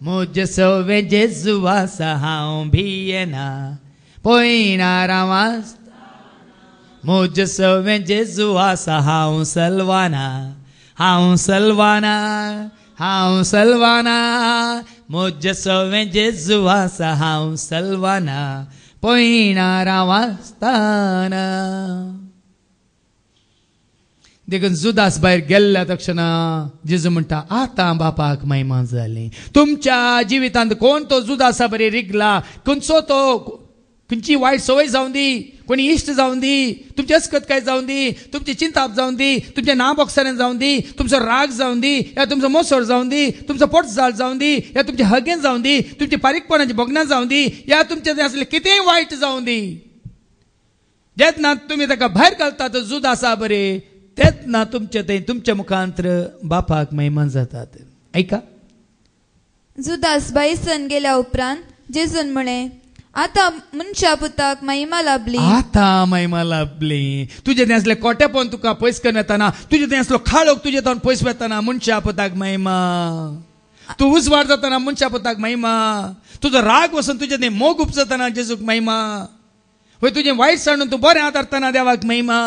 B: म्हज्यो सवे जेजू आसा हांव भियेना पयना रावास म्हज्यो सवे जेजू आसा हांव सलवाना म्हज्यो सवे जेजू आसा हांव सलवाना पयना रावास्ताना. देखून जुदास भायर गेल्ल्या तक्षणा जेजू म्हणटा आतां बापाक महिमा जाली. तुमच्या जिवितांत कोण तो जुदासा बरें रिगला खंयचो तो खंयची वायट संवय जावं दी कोणी इश्ट जावं दी तुमची अस्कतकाय जावं दी तुमची चिंताप जावं दी तुमचें नाबोगसारें जावं दी तुमचो राग जावं दी या तुमचो मोसोर जावं दी तुमचो पोटजाळ जावं दी या तुमचे हगेन जावं दी तुमची पारीकपणाची भोगणां जावं दी या तुमचें जें आसलें कितेंय वायट जावं दी जेन्ना तुमी ताका भायर घालतात जुद आसा बरें तेन्ना तुमचे थंय तुमच्या मुखांतर बापाक महिमा जातात. ऐका
F: जुदास बाईसन गेल्या उपरांत जेजून म्हळें आता मनशा पुताक महिमा लाभली.
B: तुझे थंय असले कोटेपण तुका पयस करून येताना तुझे थंय असलो खाळोक तुझे तोंड पयस वेताना मनशा पुताक महिमा. तू उजवाड जाताना मनशा पुताक महिमा. तुजो राग वचून तुझे थंय मोग उपजताना जेजूक महिमा. वय तुझे वायट सांडून तू बरें आदारतना देवाक महिमा.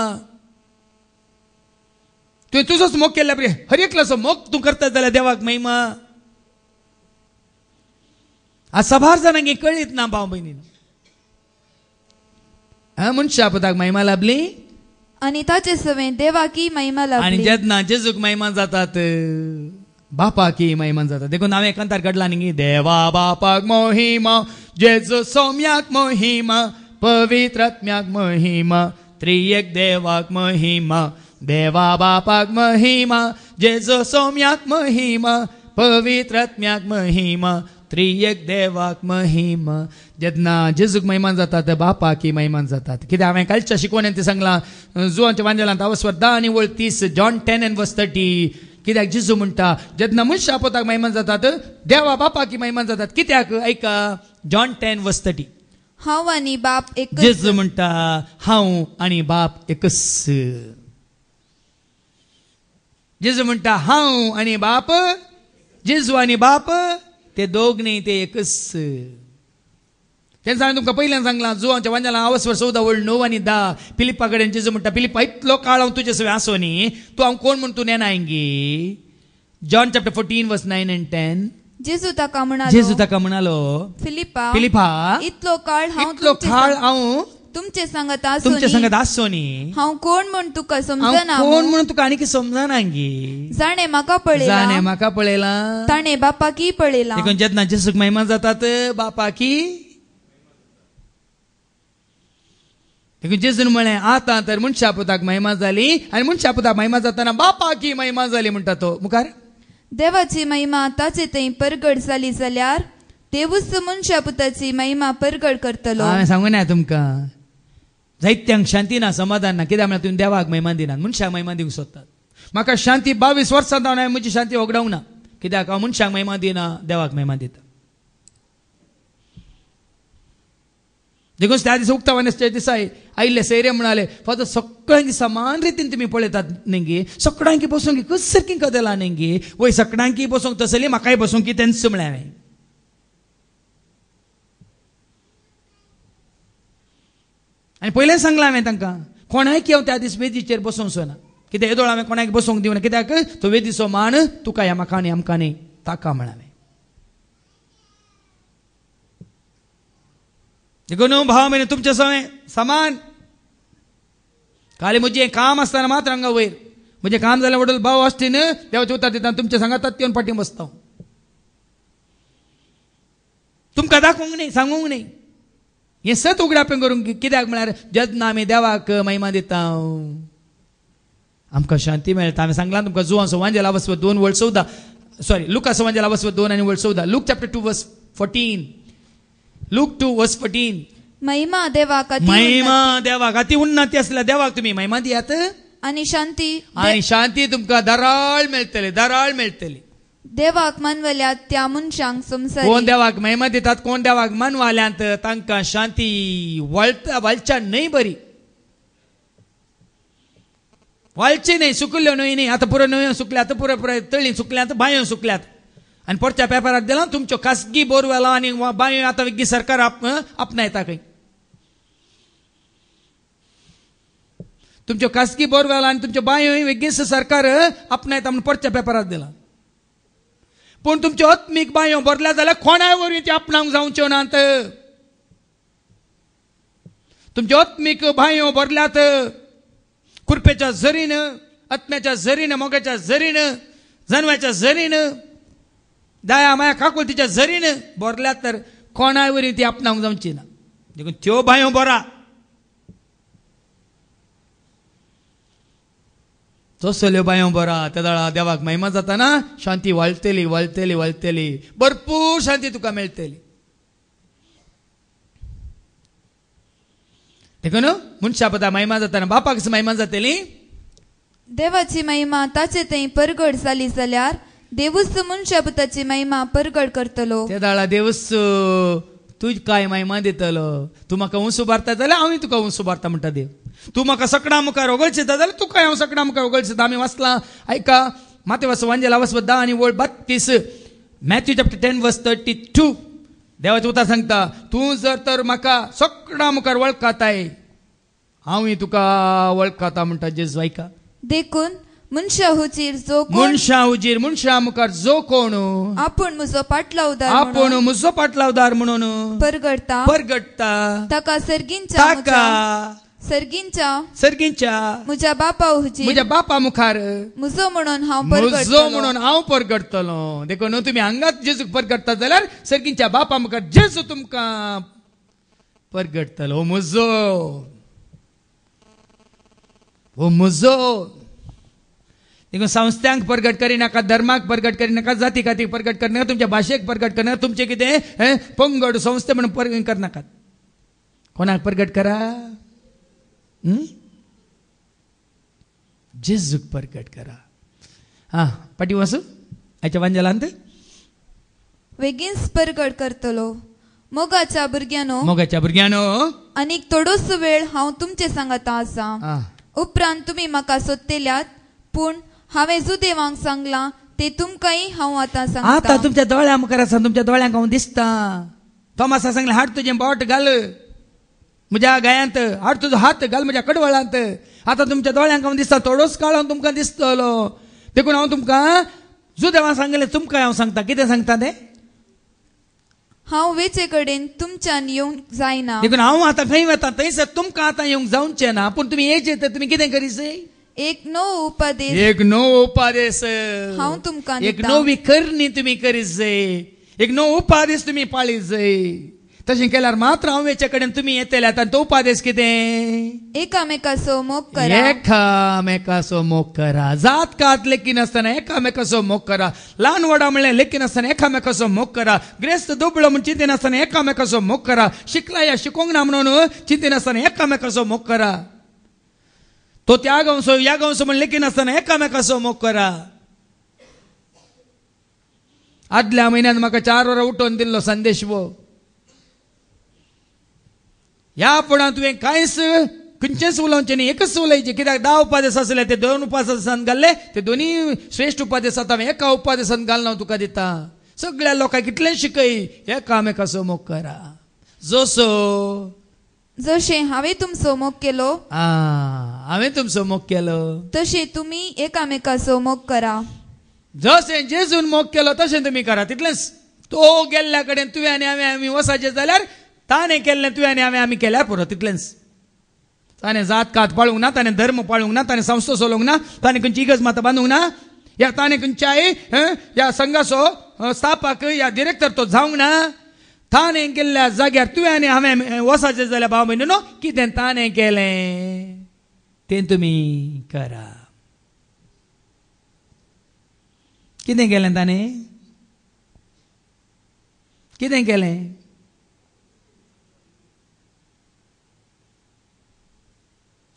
B: तुवें तुजोच मोग केल्ल्या बरें हर एकल्याचो मोग तूं करता जाल्यार देवाक महिमा. आज सभार जाणांक कळीत ना भाव भयणी मनशा पुताक महिमा लाभली
F: आनी ताचे सवे देवाकी महिमा
B: आनी
F: लाभली.
B: जेन्ना जेजूक महिमा जातात बापाकी महिमा जातात. देखून हांवें एकांतार काडला न्ही देवा बापाक महिमा जेजू सौम्याक महिमा पवित्र आत्म्याक महिमा त्रिएक देवाक महिमा. देवा बापाक महिमा जेजू सौम्याक महिमा पवित्र आत्म्याक महिमा त्रिएक देवाक महिमा. जेन्ना जेजूक महिमान जातात बापाकी महिमान जातात. कित्याक हांवें कालच्या शिकवणेंत ते सांगलां जुवांच्या वांजेलांत अवस्वर 10 आणि 30 जॉन 10:30 कित्याक जेजू म्हणटा जेन्ना मनशा पुताक महिमान जातात देवा बापाकी महिमान जातात. कित्याक ऐका जॉन 10:30
F: हांव आनी बाप एकच.
B: जेजू म्हणटा हांव आनी बाप एकच. जेजू म्हणटा हांव आनी बाप जेजू आनी बाप ते दोग न्ही ते एकच. तेन्ना हांवें तुमकां पयल्यान सांगलां जुवांच्या वांजेलां अवस्वर 14:9 आणि 10 फिलिप्पा कडेन जेजू म्हणटा फिलिप्पा इतलो काळ हांव तुजे सवे आसो न्ही तूं हांव कोण म्हूण तूं नेना हिंगी. जॉन चॅप्टर 14:9 and 10
F: जेजू ताका
B: म्हणालो फिलिप्पा
F: इतलो काळ
B: हांव
F: तुमचे सांगत
B: आसो न्ही
F: हांव कोण म्हूण तुका समजना
B: कोण म्हणून तुका आनी समजना हिंगी.
F: जाणे म्हाका पळयला ताणे बापाकी पळयला.
B: देखून जेन्ना जेजूक महिमा जातात बापाकी देखून जेजून म्हळें आतां तर मनशा पुताक महिमा जाली आनी मनशा पुताक महिमा जाताना बापाकी महिमा जाली म्हणटा तो. मुखार
F: देवाची महिमा ताचे थंय परगड जाली जाल्यार देवूच मनशा पुताची महिमा परगड करतलो.
B: हांवें सांगूं ना तुमकां जायत्यांक शांती ना समाधान ना कित्याक म्हळ्यार तुमी देवाक महिमा दिनात मनशाक महिमा दिवंक सोदतात. म्हाका शांती 22 वर्सां जावन हांवें म्हजी शांती वगडावंक ना कित्याक हांव मनशाक महिमा दिना देवाक महिमा दिता. देखून त्या दिसा उक्तावनाच्या दिसा आयिल्ले सैरे म्हणाले फादर सगळ्यांकी समान रितीन तुमी पळयतात न्ही सगळ्यांकी बसूंक कस सारकी कदेला न्ही वय सगळ्यांकी बसूंक तसली म्हाकाय बसूंक तेंच म्हळें हांवें. आनी पयलें सांगलां हांवें तांकां कोणायकी हांव त्या दीस वेदीचेर बसूंक ना कित्याक येदोळ हांवें कोणाक बसूंक दिवना कित्याक तो वेदीचो मान तुका ह्या म्हाका न्ही आमकां न्ही ताका म्हण हांवें. देखून भाव म्हणे तुमचे सवय समान खाली म्हजें काम आसतना मात्र हांगा वयर म्हजें काम जालें वडल भाव आसटीन देवाच्या उतर दिता तुमचे सांगातात येवन फाटीं बसता तुमकां दाखोवंक न्ही सांगूंक न्ही हें सत उगडापें करूंक कित्याक म्हळ्यार जेन्ना आमी देवाक महिमा दिता आमकां शांती मेळटा. हांवें सांगलां तुमकां जुवांचो वांजेला वचप 2:14 लुकाचो वांजेला वचप 2 आणि 14 लूक चॅप्टर 2:14 लूक 2:14
F: महिमा देवाक
B: अति उन्नती असल्या देवाक तुम्ही महिमा दियात
F: आणि शांती
B: तुमकां दराळ मेळटली
F: देवाक मानवल्यात त्या मनशांक
B: कोण
F: संवसारी
B: देवाक महिमा दितात कोण देवाक मानवाल्यांत तांकां शांती वळच्या न्हय बरी वळची न्हय सुकल्यो न्हय न्ही आतां पुरो न्हंयो सुकल्यात पुरो पुरो तळी सुकल्यात बांयो सुकल्यात आनी परच्या पेपराक दिला तुमच्यो खासगी बोरवेलां आनी बांयो आतां विगी सरकार आपणायता खंय तुमच्यो खासगी बोरवेलां आनी तुमच्यो बांयो विगीस सरकार आपणायता म्हणून परच्या पेपराक दिला पूण तुमच्यो आत्मीक बांयो भरल्या जाल्यार कोणाय वरवीं ती आपणावंक जावच्यो नात तुमच्यो आत्मीक बांयो भरल्यात कुरपेच्या झरीन आत्म्याच्या झरीन मोगाच्या झरीन जनवाच्या झरीन दाया माया काकुलतीच्या झरीन भरल्यात तर कोणाय वरवीं ती आपणावंक जावची ना देखून त्यो बांयो भरा तसल्यो बांयो बरा त्या दळा देवाक महिमा जाताना शांती वळटली वळटली वळटली भरपूर शांती तुका मेळटली देखून मनशा पदा महिमा जाताना बापाक महिमा जातली
F: देवाची महिमा ताचे थंय परगड जाली जाल्यार देवूच मनशा पुताची महिमा परगड करतलो
B: त्या दळा देवूच तुज काय महिमा दितलो तूं म्हाका उंच उबारता जाल्यार हांव तुका उंच उबारता म्हणटा देव तूं म्हाका सकडा मुखार ओगळशिता जाल्यार तुका हांव सकडा मुखार ओगळशिता आमी वाचलां ऐका मातेवाचो वांजेला वचप 10 आनी वळ 32 मॅथ्यू चॅप्टर 10 वर्स 32 देवाचें उतर सांगता तूं जर तर म्हाका सकडा मुखार वळखाताय हांवूय तुका वळखाता म्हणटा जेजू ऐका
F: देखून मनशा हुजीर जो कोण
B: मनशा हुजीर मनशा मुखार जो कोण
F: आपूण म्हजो पाटलावदार
B: आपूण म्हजो पाटलावदार म्हणून
F: परगडता
B: परगडटा
F: ताका सर्गींच्या म्हज्या बापा हुजीर
B: म्हज्या बापा मुखार
F: म्हजो म्हणून हांव
B: म्हजो
F: परगडतलों
B: म्हणून हांव परगडतलों देखून तुम्ही हांगाच जेजूक परगडता जाल्यार सर्गींच्या बापा मुखार जेजू तुमकां परगडतलो म्हजो देखून संस्थांक परगट करिनाका धर्माक परगट करिनाका जाती खातीर परगट करनाका तुमच्या भाशेक परगट करनाका तुमचे कितें पंगड संस्थे म्हणून परगट करनाकात कोणाक परगट करा जेजूक परगट करा हा पाटी वासू आयच्या वांजेलांत
F: बेगीनच परगट करतलो मोगाच्या
B: भुरग्यानो
F: आनीक थोडोसो वेळ हांव तुमचे सांगाता आसा उपरांत तुमी म्हाका सोदतेल्यात पूण हांवें जो देवांक सांगलां ते तुमकांय हांव आतां सांगता
B: आता तुमच्या दोळ्या मुखार आसा तुमच्या दोळ्यांक हांव दिसता तोमासा सांगलें हाड तुजें बोट घाल म्हज्या गायांत हाड तुजो हात घाल म्हज्या कडवळांत आता तुमच्या दोळ्यांक हांव दिसता थोडोच काळ हांव तुमकां दिसतलो देखून हांव तुमकां जो देवान सांगलें तुमकां हांव सांगता कितें सांगता तें
F: हांव वेचे कडेन तुमच्यान येवंक जायना
B: देखून हांव आतां खंय वता थंयसर तुमकां आतां येवंक जावचें ना पूण तुमी येयचे तर तुमी कितें करीसय
F: एक नवो
B: उपादेश
F: हांव तुमकां
B: एक नवी करणी तुमी करीसय एक नवो उपादेश तुमी पाळीसय तशें केल्यार मात्र हांव वेचे कडेन तुमी येतल्यात आनी तो उपादेश कितें
F: एकामेकाचो
B: मोग करा जात कात लेखी नासतना एकामेकाचो मोग करा ल्हान व्हडा म्हणलें लेखी नासतना एकामेकाचो मोग करा ग्रेस्त दुबळो म्हूण चिंती नासतना एकामेकाचो मोग करा शिकला या शिकोंक ना म्हणून चिंती नासतना एकामेकाचो मोग करा तो त्या गांवचो ह्या गांवचो म्हण लेखी नासतना एकामेकाचो मोग करा आदल्या म्हयन्यान म्हाका 4 वरां उठोवन दिल्लो संदेश वो ह्या पुढा तुवें कांयच खंयचेंच उलोवचें न्ही एकच उलयचें कित्याक 10 उपादेश आसले ते 2 उपादेशांत घाल्ले ते दोनी श्रेष्ठ उपादेश आतां हांवें एका उपादेशांत घालून हांव तुका दिता सगळ्या लोकांक कितलें शिकय एकामेकाचो मोग करा
F: जशें हांवें तुमचो मोग केलो
B: हांवें तुमचो मोग केलो
F: तशें तुमी एकामेकाचो मोग करा
B: जशें जेजून मोग केलो तशें तुमी करा तितलेंच तो गेल्ल्या कडेन तुवें आनी हांवें आमी वसाचें जाल्यार ताणें केल्लें तुवें आनी हांवें आमी केल्यार पुरो तितलेंच ताणें जात कात पाळूंक ना ताणें धर्म पाळूंक ना ताणें संस्था चलोवंक ना ताणें खंयची इगज मात बांदूंक ना या ताणें खंयच्याय ह्या संघाचो स्थापक या डिरेक्टर तो जावंक ना ताणें केल्ल्या जाग्यार तुवें आनी हांवें वसाचें जाल्यार भाव भयणीनो कितें ताणें केलें तें तुमी करा कितें केलें ताणें कितें केलें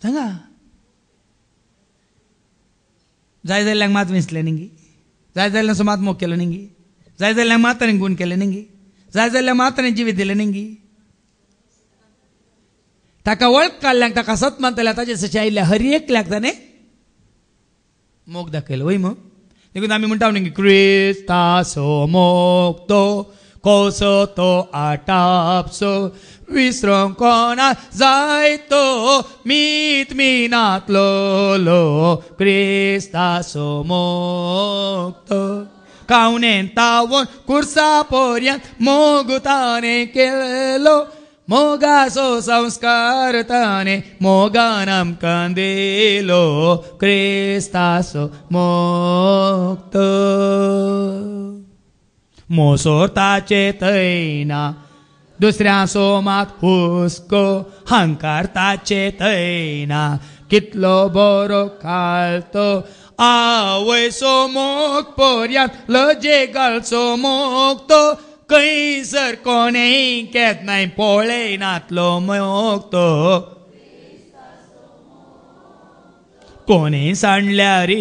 B: सांगा जाय जाल्ल्यांक मात विसलें न्ही जाय जाल्यार सुमात मोग केलो निंगी, जाय जाल्यार मातांनी गुण केले निंगी, जाय जाल्यार मातांनी जिवीत दिलें निंगी. ताका वळख काडल्यांक ताका सत मानतल्या ताचे सचे आयिल्ल्या हर एकल्याक ताणें मोग दाखयलो. वय मग देखून आमी म्हणटा न्ही क्रिस्तासो मोगतो कसो तो आटापसो विसरूंक कोणा जायतो मीत मिनातलो क्रिस्तासो मोगतो कावनेन तावोन कुर्सा पर्यंत मोग ताणें केलो मोगाचो संस्कार ताणें मोगान आमकां दिलो क्रिस्तासो मोगतो. मोसोर ताचे थंयना दुसऱ्या सोमात हुस्को हंकार ताचे थंयना कितलो बरो घालतो आवयचो मोग पर्यंत लजे घालचो मोगतो खंयसर कोणेय केन्नाय पळयनातलो मोगतो कोणें सांडल्यार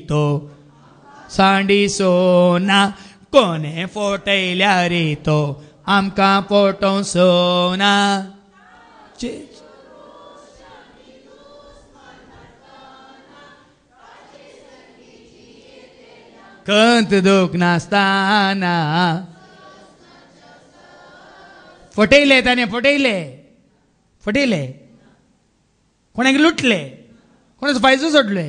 B: तो सांडिसो ना कोणें फोटयल्यार तो आमकां फोटोवचो ना. खंत दूख नासतना फटयले ताणें फटयले कोणाक लुटले कोणाचो फायदो सोडले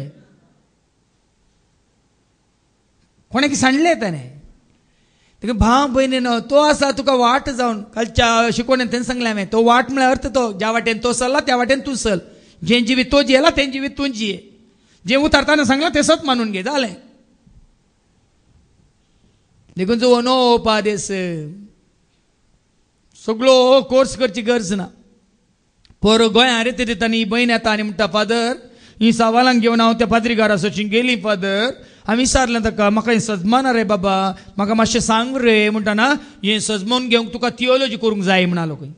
B: कोणाक सांडले ताणें. तेका भाव भयणीनो तो आसा तुका वाट जावन कालच्या शिकवणेन तेणें सांगलें हांवें तो वाट म्हळ्यार अर्थ तो ज्या वाटेन तो चल्ला त्या वाटेन तूं चल जें जिवीत तो जियेला तें जिवीत तूं जिये जें उतारताना सांगलां तें सत मानून घे जालें. देखून जो नो उपादेश सगळो कोर्स करची गरज ना. पर गोंयांत रेती दितानी ही भयण येता आनी म्हणटा फादर ही सवालांक घेवन हांव त्या पाद्रीगारा सोची गेली फादर हांवें विचारलें ताका म्हाका हें सजमाना रे बाबा म्हाका मातशें सांग रे म्हणटाना हें सजमोवन घेवंक तुका थियोलॉजी करूंक जाय म्हणालो खंय.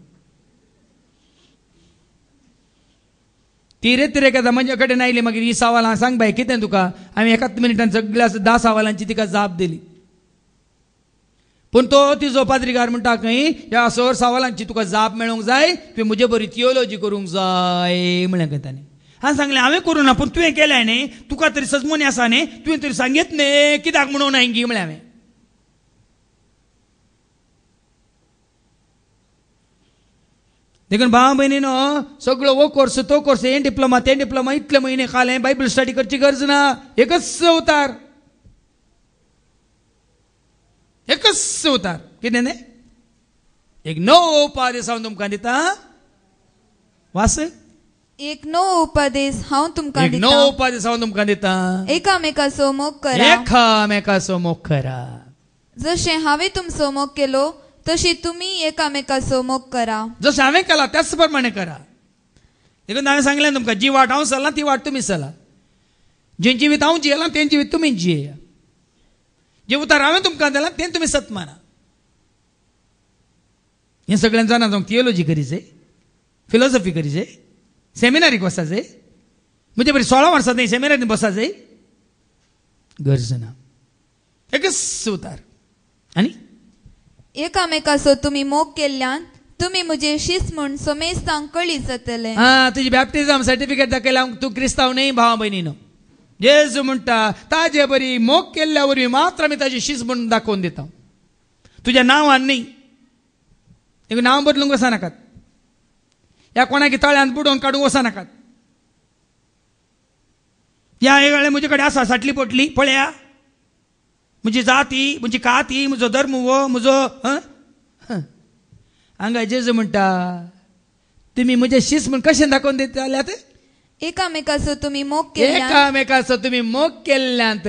B: ती रेती येता म्हजे कडेन आयली मागीर ही सवालां सांग बाय कितें तुका हांवें एकाच मिनिटान सगळ्या 10 सवालांची तिका जाप दिली. पूण तो तिजो पाद्रीगार म्हणटा खंय ह्या सर सवालांची तुका जाप मेळोंक जाय तुवें म्हजे बरी थियोलॉजी करूंक जाय म्हळें खंय ताणें. हांवें सांगलें हांवें करूं ना पूण तुवें केलें न्ही तुका तरी सजमोनी आसा न्ही तुवें तरी सांगीत न्ही कित्याक म्हणून ना गी म्हळें हांवें. देखून भाव भयणीनो सगळो वो कोर्स तो कोर्स हें डिप्लोमा तें डिप्लोमा इतले म्हयने खालें बायबल स्टडी करची गरज ना एकच उतार कितें न्ही एक नवो उपादेश हांव तुमकां दिता वास
F: एक नवो उपादेश हांव तुमकां दिता एकामेकाचो मोग करा जशें हांवें तुमचो मोग केलो तशी तुमी एकामेकाचो मोग करा.
B: जशें हांवें केला त्याच प्रमाणे करा. देखून हांवें सांगलें तुमकां जी वाट हांव चल्लां ती वाट तुमी चला जें जिवीत हांव जियेलां तें जिवीत तुमी जियेया जें उतार हांवें तुमकां दिलां तें तुमी सत माना. हें सगळ्यांक जाणा जावंक थियोलॉजी करीचे फिलॉसॉफी करीचे सेमिनारीक वचाचे म्हणजे बरी 16 वर्सां थंय सेमिनारीन बसाचे गरज ना. एकच उतार आनी
F: एकामेकाचो तुमी मोग केल्ल्यान तुमी म्हजे शिस म्हूण समेस्तांक कळीत जातले.
B: तुजी बॅप्टिझम सर्टिफिकेट दाखयला तूं क्रिस्तांव न्ही भावा भयणीनो. जेजू म्हणटा ताजे बरी मोग केल्ल्या वरवीं मात्र आमी ताजी शीस म्हणून दाखोवन दिता तुज्या नांवान न्ही. देखून नांव बदलूंक वचनाकात ह्या कोणाक तळ्यांत बुडोवन काडूंक वचनाकात. ह्या वेळेर म्हजे कडेन आसा साटली पोटली पळया म्हजी जाती म्हजी काती म्हजो धर्म हो म्हजो हांगा जेजू म्हणटा तुमी म्हजे शीस म्हूण कशें दाखोवन दिताल्यात
F: एकामेकाचो तुमी मोग
B: केल्ल्यात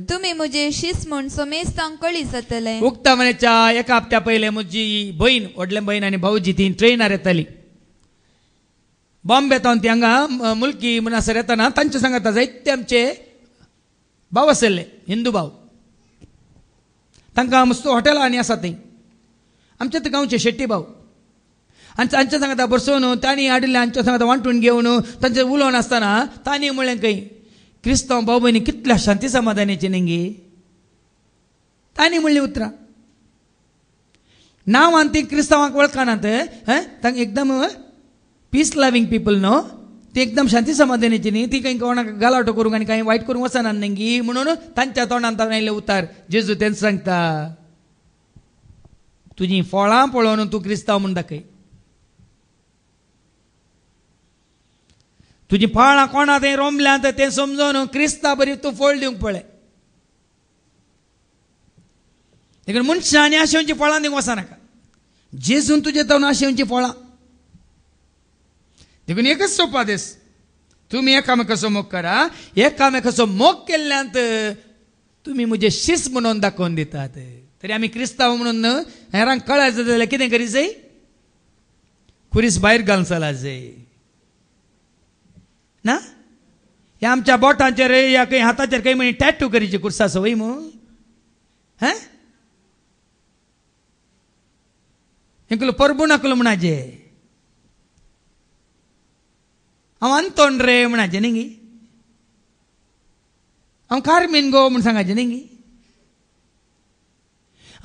F: तुमी म्हजे शिस म्हूण समेस्तांक कळीत जातले.
B: उक्ता म्हण्याच्या एका हप्त्या पयले म्हजी भयण व्हडलें भयण आनी भाऊजी ती ट्रेनार येताली बॉम्बे येता ती हांगा मुलकी म्हणसर येतना तांचे सांगता जायते आमचे भाव आसले हिंदू भाव तांकां मस्त हॉटेलां आनी आसा थंय आमचे ते गांवचे शेट्टी भाव आनी तांचे सांगता बसोवन तांणी हाडिल्ले हांचे सांगता वांटून घेवन तांचे उलोवन आसतना तांणी म्हळें खंय क्रिस्तांव भाव भयणी कितल्या शांती समाधानाचे न्ही तांणी म्हणली उतरां नांवान ती क्रिस्तांवांक वळखनात तांकां एकदम पीस लविंग पीपल न्हू ती एकदम शांती समाधानाची न्ही ती काही कोणाक गालावटो करूंक आनी कांय वायट करूंक वचना न्ही म्हणून तांच्या तोंडान ताणें आयले उतार जेजू तेंच सांगता तुजीं फळां पळोवन तूं क्रिस्तांव म्हूण दाखय तुजीं फळां कोणा थंय रोमल्यांत तें समजोवन क्रिस्तांव बरी तूं फळ दिवंक पळय देखून मनशांनी आशेवचीं फळां दिवंक वचनाका जेजून तुजे तोंड आशेवचीं फळां देखून एकच सोपा देस तुमी एकामेकाचो मोग करा एकामेकाचो मोग केल्ल्यांत तुमी म्हजे शिस म्हणून दाखोवन दितात तरी आमी क्रिस्तांव म्हणून हेरांक कळायचं जाल्यार कितें करी जाय खुरीस भायर घालून चला जाय ना हे आमच्या बोटांचेर या खंय हाताचेर खंय म्हणी टॅटू करीचे कुर्सा सवय मू हा इंकलो परबू नाकलो म्हणाजे हांव आंतोण रे म्हणाचे न्ही हांव कार्मीन गो म्हूण सांगायचें न्ही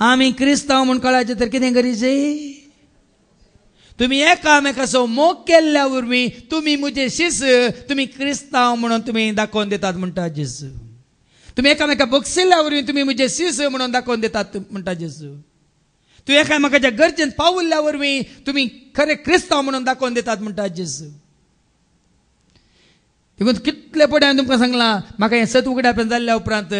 B: आमी क्रिस्तांव म्हूण कळायचें तर कितें करीचें तुमी एकामेकाचो मोग केल्ल्या वरवीं तुमी म्हजे शिस तुमी क्रिस्तांव म्हणून तुमी दाखोवन दितात म्हणटा जेजू तुमी एकामेकाक बक्षिल्ल्या वरवीं तुमी म्हजे शिस म्हणून दाखोवन दितात म्हणटा जेजू तूं एकामेकाच्या गरजेन पावल्ल्या वरवीं तुमी खरे क्रिस्तांव म्हणून दाखोवन दितात म्हणटा जेजू देखून कितले पडे हांवें तुमकां सांगलां म्हाका हें सत उगड्यापण जाल्ल्या उपरांत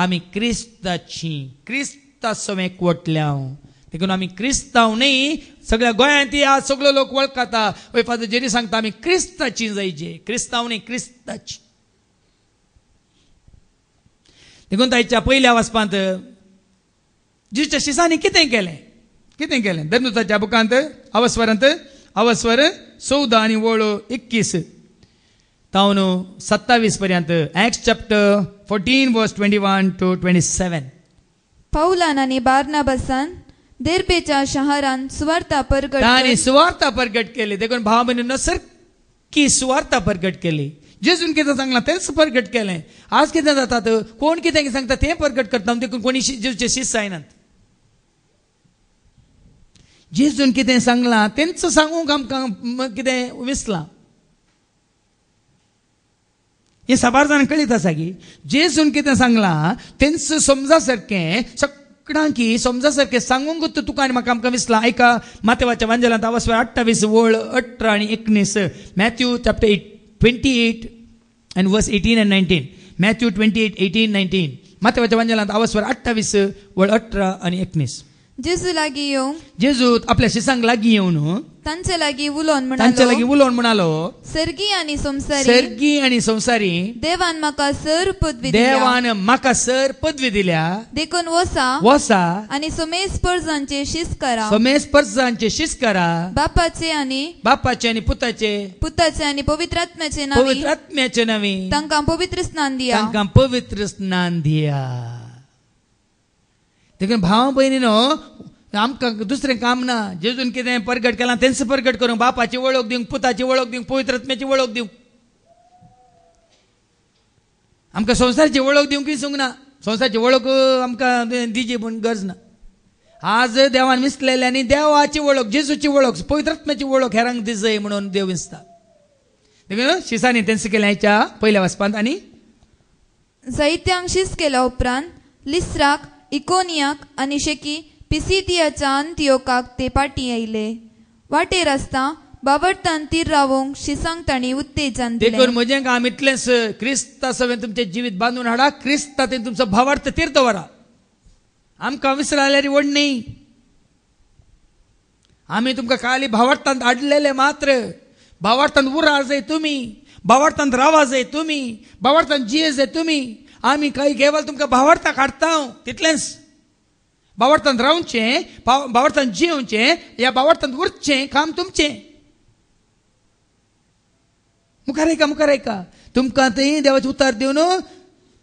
B: आमी क्रिस्ताचीं क्रिस्ता समें एकवटल्यांव देखून आमी क्रिस्तांव न्ही सगळ्या गोंयांत आज सगळो लोक वळखता वय फादर जेरी सांगता आमी क्रिस्ताचीं जायचे क्रिस्तांव न्ही क्रिस्ताची देखून ताच्या पयल्या वाचपांत जेजूच्या शिसांनी कितें केलें धर्मदूताच्या बुकांत अवस्वरांत अवस्वर 14 आनी वळो 21 तावन 27 पर्यंत एक्ट्स चॅप्टर 14 वर्स 21 to 27
F: पौलान आनी बार्नाबासान देर्बेच्या शहरान सुवार्ता परगट
B: तांणी सुवार्ता परगट केली देखून भाव भयणींनो सारकी सुवार्ता परगट केली जेजून कितें सांगलां तेंच परगट केलें आज कितें जातात कोण कितें सांगता तें परगट करता देखून कोणी जेजूचे शिष्य जायनात जेजून कितें सांगलां तेंच सांगूंक आमकां कितें विसलां हे साबार जाण कळीत आसा की जेजून कितें सांगलां तेंच समजा सारकें सगळ्यांकी समजा सारकें सांगूंकूच तुका आनी म्हाका आमकां विसलां ऐका मातेवाच्या वांजेलांत अवस्वर 28 वळ 18 आनी 19 Matthew chapter 28 and verse 18 and 19 Matthew 28 18 19 मातेवाच्या वांजेलांत अवस्वर 28 वळ 18 आनी 19
F: जेजू लागीं येवन
B: जेजू आपल्या शिसांक लागीं येवन
F: तांचे लागीं उलोवन म्हणालो सर्गी आनी संवसारी देवान म्हाका सर पदवी दिल्या देखून वसा आनी समेस पर्जांचे शिस करा बापाचे आनी पुताचे आनी पवित्र आत्म्याचे नांवी तांकां पवित्र स्नान दिया देखून भाव भयणीनो आमकां दुसरें काम ना जेजून कितें परगट केलां तेंच परगट करूंक बापाची वळख दिवंक पुताची वळख दिवंक पवित्र आत्म्याची वळख दिवंक आमकां संवसाराची वळख दिवंकूय सूंक ना संवसाराची वळख आमकां दिजी पूण गरज ना आज देवान विसलेल्यांनी देवाची वळख जेजूची वळख पवित्र आत्म्याची वळख हेरांक दिजय म्हणून देव विसता देखून शिसांनी तेंच केलें हेच्या पयल्या वाचपांत आनी जायत्यांक शीस केल्या उपरांत लिस्राक इकोनियाक आनी शेकी पिसिदियाच्या अंतियोकाक ते पाटी आयले वाटेर आसता बावडतान तीर रावोंक शिसांक तांणी उत्तेजन दिलें
B: देखून म्हजें काम इतलेंच क्रिस्ता सवें तुमचें जिवीत बांदून हाडा क्रिस्ता ते तुमचो भावार्थ तीर्थ व्हरा आमकां विसराल्यार व्हड न्ही आमी तुमकां खाली भावार्थांत हाडलेले मात्र भावार्थांत उरा जाय तुमी भावार्थांत रावा जाय तुमी भावार्थांत जिये जाय तुमी आमी काही केवळ तुमकां भावार्थाक हाडटा तितलेंच भावार्थांत रावचें भावार्थांत जियोवचें ह्या भावार्थांत उरचें काम तुमचें मुखार ऐका तुमकां थंय देवाचें उतर दिवन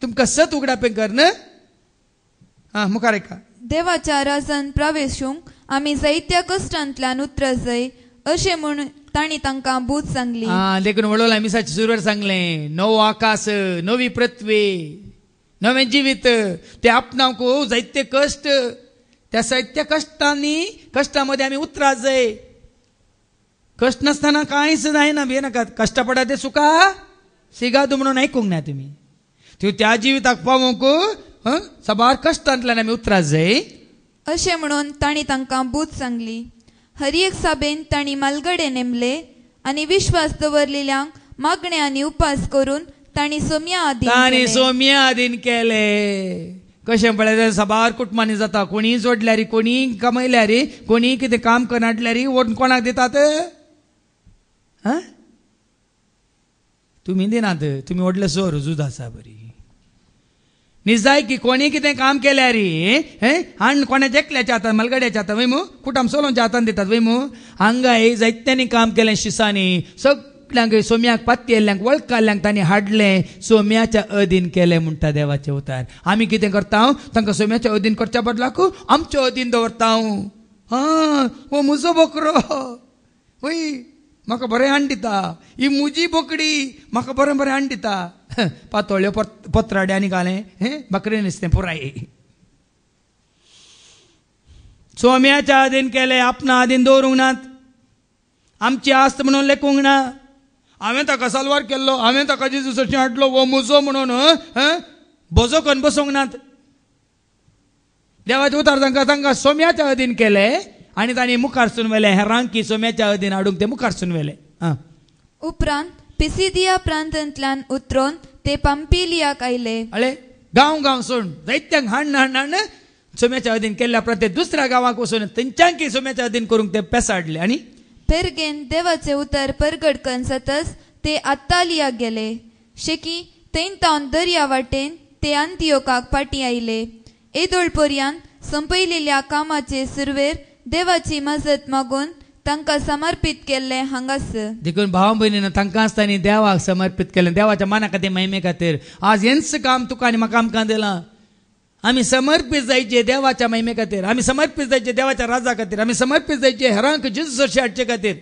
B: तुमकां सत उगडापें कर न्हू मुखार ऐका
F: देवाच्या राजान प्रवेशूंक आमी जायत्या कश्टांतल्यान उतर जाय अशें म्हूण तांणी तांकां बूज सांगली
B: देखून वडोला मिसाचे सुरवार सांगलें नवो आकाश नवी पृथ्वी नवें जिवीत ते आपणाक जायते कश्ट, त्या साहित्य कष्टामध्ये आम्ही उतरा जाय. कष्ट नसताना कांयच जायना भियेनाकात. कष्ट पडा ते सुका सिगाद म्हणून ऐकूंक ना तुम्ही. त्या जिविताक पावूंक सबार कश्टांतल्यान आमी उतरा जाय.
F: अशें म्हणून तांणी तांकां बूत सांगली. हर एक सभेन तांणी मालगडे नेमले आनी विश्वास दवरलेल्यांक मागणे आनी उपास करून तांणी सोम्या आदीन
B: केले. कशें पळय सबार कुटुंबांनी जाता. कोणी जोडल्यारी, कोणी कमयल्यारी, कोणी कितें काम करून हाडल्यारी कोणाक दितात. तुम्ही दिनात. तुम्ही व्हडले सोर झूज आसा बरी न्ही जाय की कोणी कितें काम केल्यारी आनी कोणाच्या एकल्याच्या हातान मलगड्याच्या हातान वयमू कुटाम सोलोवच्या हातान दितात वयमू. हांगा जायत्यांनी काम केलें शिसांनी. सगळ्यांक सोम्याक पाती येयल्ल्यांक वळखाल्ल्यांक तांणी हाडलें. सोम्याच्या अधीन केलें म्हणटा देवाचे उतार. आमी कितें करता तांकां सोम्याच्या अधीन करच्या बदलाक आमच्या अधीन दवरता. हो म्हजो बकरो वय म्हाका बरें हाड दिता. ही म्हजी बोकडी म्हाका बरें बरें हाड दिता. पातोळ्यो पत्राडे आनी घालें बकरेन नुस्तें पुराय. सोम्याच्या आदीन केलें. आपणा आदीन दवरूंक नात. आमची आस्त म्हणून लेखूंक ना. हांवें ताका सालवार केल्लो, हांवें ताका जेजूस हरशीं हाडलो वो म्हजो म्हणून बोजो करून बसूंक नात. देवाचे उतार तांकां सोम्याच्या अधीन केलें आनी तांणी मुखारसून व्हेलें. हेरांक सोम्याच्या अधीन हाडूंक ते मुखारसून व्हेले.
F: उपरांत पिसिदिया प्रांतांतल्यान उतरून ते पंपिलियाक आयले.
B: अळे गांव सोडून जायत्यांक हाडून सोम्याच्या अधीन केल्ल्या उपरांत ते दुसऱ्या गांवाक वचून तेंच्यांकी सोम्याच्या अधीन करूंक ते पेसाडले. आनी
F: पेरगेन देवाचे उतर परगट करून सतस ते अत्तालियाक गेले. शेकी थंय तावन दर्या वाटेन ते अंतियोकाक पाटी आयले. येदोळपर्यंत संपयलेल्या कामाचे सुरवेर देवाची मजत मागून तांकां समर्पित केल्लें हांगासर. देखून
B: भाव भयणीन तांकां आसतना देवाक समर्पित केलें. देवाच्या मना खातीर महिमे खातीर. आज हेंच काम तुका आनी म्हाका आमकां दिलां. आमी समर्पीत जायचे देवाच्या महिमे खातीर. आमी समर्पीत जायचे देवाच्या राजा खातीर. आमी समर्पीत जायचे हेरांक जेजूस हरशीं हाडचे खातीर.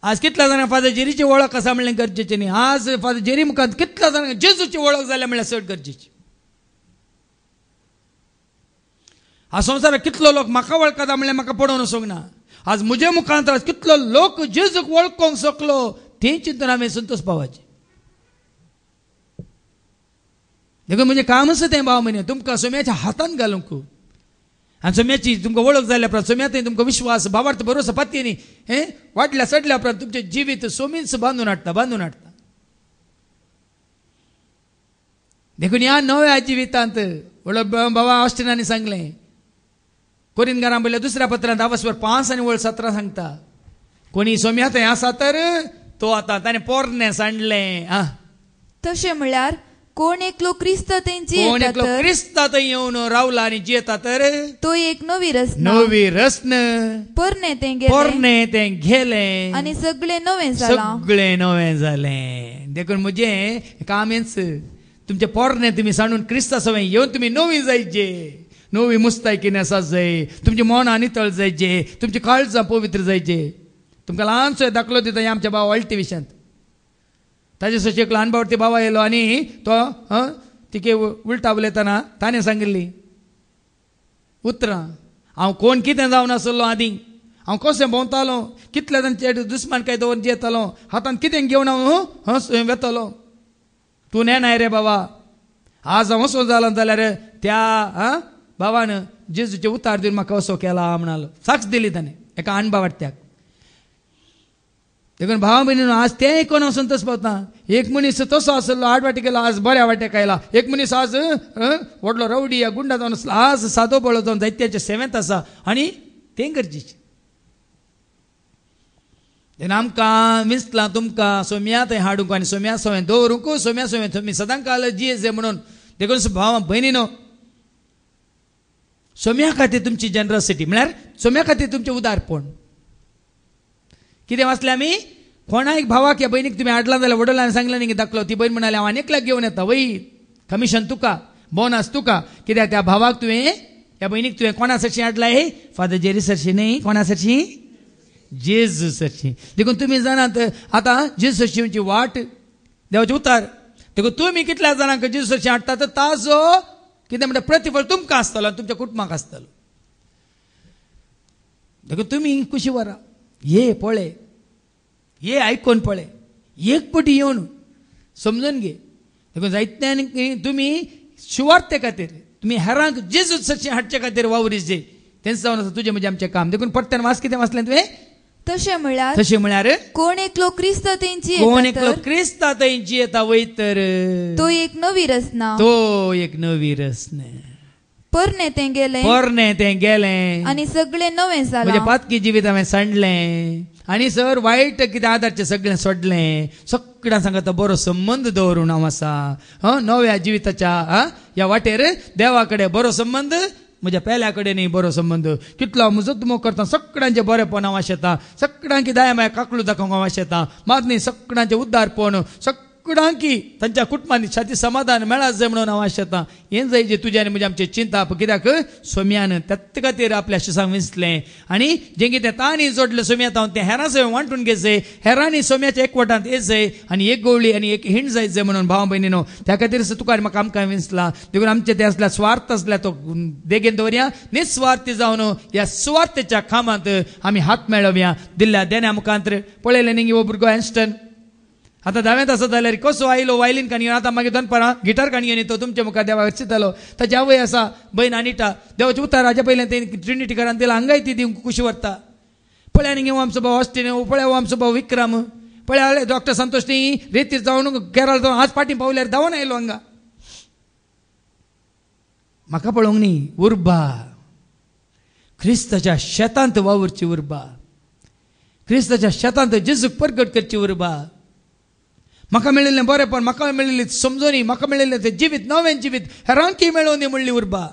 B: आज कितल्या जाणांक फादर जेरीची वळख आसा म्हणलें गरजेचें न्ही. आज फादर जेरी मुखार कितल्या जाणांक जेजूची वळख जाल्या म्हणल्यार चड गरजेची. हा संवसाराक कितलो लोक म्हाका वळखता म्हणल्यार म्हाका पडोवन वचूंक ना. आज म्हजे मुखांतर कितलो लोक जेजूक वळखूंक शकलो तें चिंतून हांवें संतोश पावपाचें. देखून म्हणजे काम आसा तें भाव म्हणे तुमकां सोम्याच्या हातान घालूंक आनी सोम्याची तुमकां वळख जाल्या उपरांत सोम्या थंय तुमकां विश्वास भावार्थ भरोसा पातयेनी वाटल्या चडल्या उपरांत तुमचें जिवीत सोमीच बांदून हाडटा. देखून ह्या नव्या जिवितांत व्हडलो बाबा ऑस्टिनांनी सांगलें. कोरिंथकारांक पयल्या दुसऱ्या पत्रांत 10:5 आनी 17 सांगता. कोणी सोम्या थंय आसा तर तो आतां ताणें पोरणे सांडलें.
F: तशें म्हळ्यार कोण एकलो क्रिस्त
B: थंय येवन रावला आनी जियेता तर
F: तो एक नवी रस्न पोरणे
B: तें गेलें
F: आनी सगळें नवें
B: जालें. देखून म्हजें काम हेंच. तुमचे पोरणे तुमी सांडून क्रिस्ता सवय येवन तुमी नवी जायचे. नवी मुस्तायकीन आसा जाय. तुमची मनां नितळ जायचे. तुमची काळजां पवित्र जायचे. तुमकां ल्हानसो दाखलो दिता आमच्या भाव अल्टिविशंत. ताजे सशी एक ल्हान भावटी बाबा येयलो आनी तो तिके उलटा उलयतना ताणें सांगिल्ली उतरां. हांव कोण कितें जावन आसलो आदीं. हांव कशें भोंवतालो. कितले तांचे दुस्मान काय दवरून जेतालो. हातान कितें घेवन हांव वेतलो. तूं नेनाय रे बाबा. आज हांव असो जालो जाल्यार त्या बाबान जेजूचे उतार दिवन म्हाका असो केला म्हणालो. साक्ष दिली ताणें एका अणभा वाटत्याक. देखून भावा भयणीनो आज तें आयकून हांव संतोश पावता. एक मनीस तसो आसलो 8 वाटे गेलो आज बऱ्या वाटेक आयला. एक मनीस आज व्हडलो रवडी या गुंडा जावन आसलो आज सादो बळो जावन जायत्याचे सेवेंत आसा आनी तें गरजेचें. देखून आमकां विसलां तुमकां सोम्या थंय हाडूंक आनी सोम्या सवय दवरूंक सोम्या सवय तुमी सदां काल जियेचे म्हणून. देखून भावा भयणीनो सोम्या खातीर तुमची जनरसिटी म्हळ्यार सोम्या खातीर तुमचें उदारपण. कितें वाचलें आमी कोणा एक भावाक या भयणीक तुमी हाडला जाल्यार वडलांनी सांगलें न्ही दाखलो. ती भयण म्हणाली हांव आनी एकल्याक घेवन येता. वय कमिशन तुका बोनस तुका. कित्याक त्या भावाक तुवें ह्या भयणीक तुवें कोणा सरशी हाडला हे फादर जेरी सरशी न्ही कोणा सरशी जेजू सरशी. देखून तुमी जाणात आतां जेजू सरशीची वाट देवाचे उतार देखो तुम्ही कितल्या जाणांक जेजूसाची हाडटा तर ताजो कितें म्हणटा प्रतिफळ तुमकां आसतलो आनी तुमच्या कुटुंबाक आसतलो. देखो तुम्ही कुशी वरा ये पळय, ये आयकोन पळय, एक पटी येवन समजून घे. देखो जायत्यांनी तुम्ही सुवार्ते खातीर तुम्ही हेरांक जेजूसाची हाडचे खातीर वावरीस जे तेंच जावन आसा तुजें म्हणजे आमचें काम. देखून परत्यान वास कितें वाचलें तुवें?
F: तशें म्हळ्यार कोण एकलो क्रिस्त तेंची
B: येता वयतर
F: तो एक नवी रचना. परने तें गेलें
E: आनी सगळें नवें जालें.
B: म्हणजे पातकी जिवीत हांवें सांडलें आनी सर वायट कितें आदारचें सगळें सोडलें. सगळ्यां सांगता बरो संबंद दवरून हांव आसा नव्या जिविताच्या ह्या वाटेर देवा कडेन बरो संबंध, म्हज्या पेल्या कडेनय बरो संबंध. कितलो मुजत मोग करता, सगळ्यांचे बरेपण हांव आशेता, सगळ्यांकी दया माया काकलू दाखोवंक हांव आशेता. मागणी सगळ्यांचे उद्दारपण, सगळ्यांकी तांच्या कुटुंबांनी शांती समाधान मेळा जाय म्हणून हांव आशेता. हें जाय जे तुज्यान म्हणजे आमची चिंता. कित्याक सोम्यान त्याच खातीर आपल्या शिसांक विंचलें आनी जें कितें तांणी जोडलें सोम्यात हांव तें हेरां सगळें वांटून घेजय. हेरांनी सोम्याच्या एकवटांत येजय आनी एक गवळी आनी एक हिंड जायत जाय म्हणून भाव भयणीनो त्या खातीर तुका म्हाका आमकां विंचला. देखून आमचें तें आसल्या स्वार्थ आसल्या तो देगेन दवरया. निस्वार्थी जावन ह्या सुवार्थेच्या कामांत आमी हात मेळवया दिल्ल्या देण्या मुखांतर. पळयलें न्ही हो भुरगो एन्स्टन आतां 10वेंत आसा जाल्यार कसो आयलो वायलीन काणयो, आतां मागीर दनपारां गिटार काणयो न्ही तो तुमच्या मुखार देवाक चिंतलो. ताची आवय आसा भयण अनिता, देवाचें उतार हाज्या पयलें तें ट्रिनिटीकारान दिलां, हांगाय ती दिवंक खुशी व्हरता. पळय आनी घेवं आमचो भाव ऑस्टीन, पळय हो आमचो भाव विक्रम, पळय डॉक्टर संतोष न्ही रेतीर जावन केरळ जावन आज पाटी पावल्यार धांवन आयलो हांगा. म्हाका पळोवंक न्ही उर्बा क्रिस्ताच्या शेतांत वावरची उर्बा, क्रिस्ताच्या शेतांत जेजूक परगट करची उर्बा. म्हाका मेळिल्लें बरेंपण, म्हाका मेळिल्ली समजोनी, म्हाका मेळिल्लें तें जिवीत, नवें जिवीत हेरांकी मेळोवन दी म्हणली उर्बा.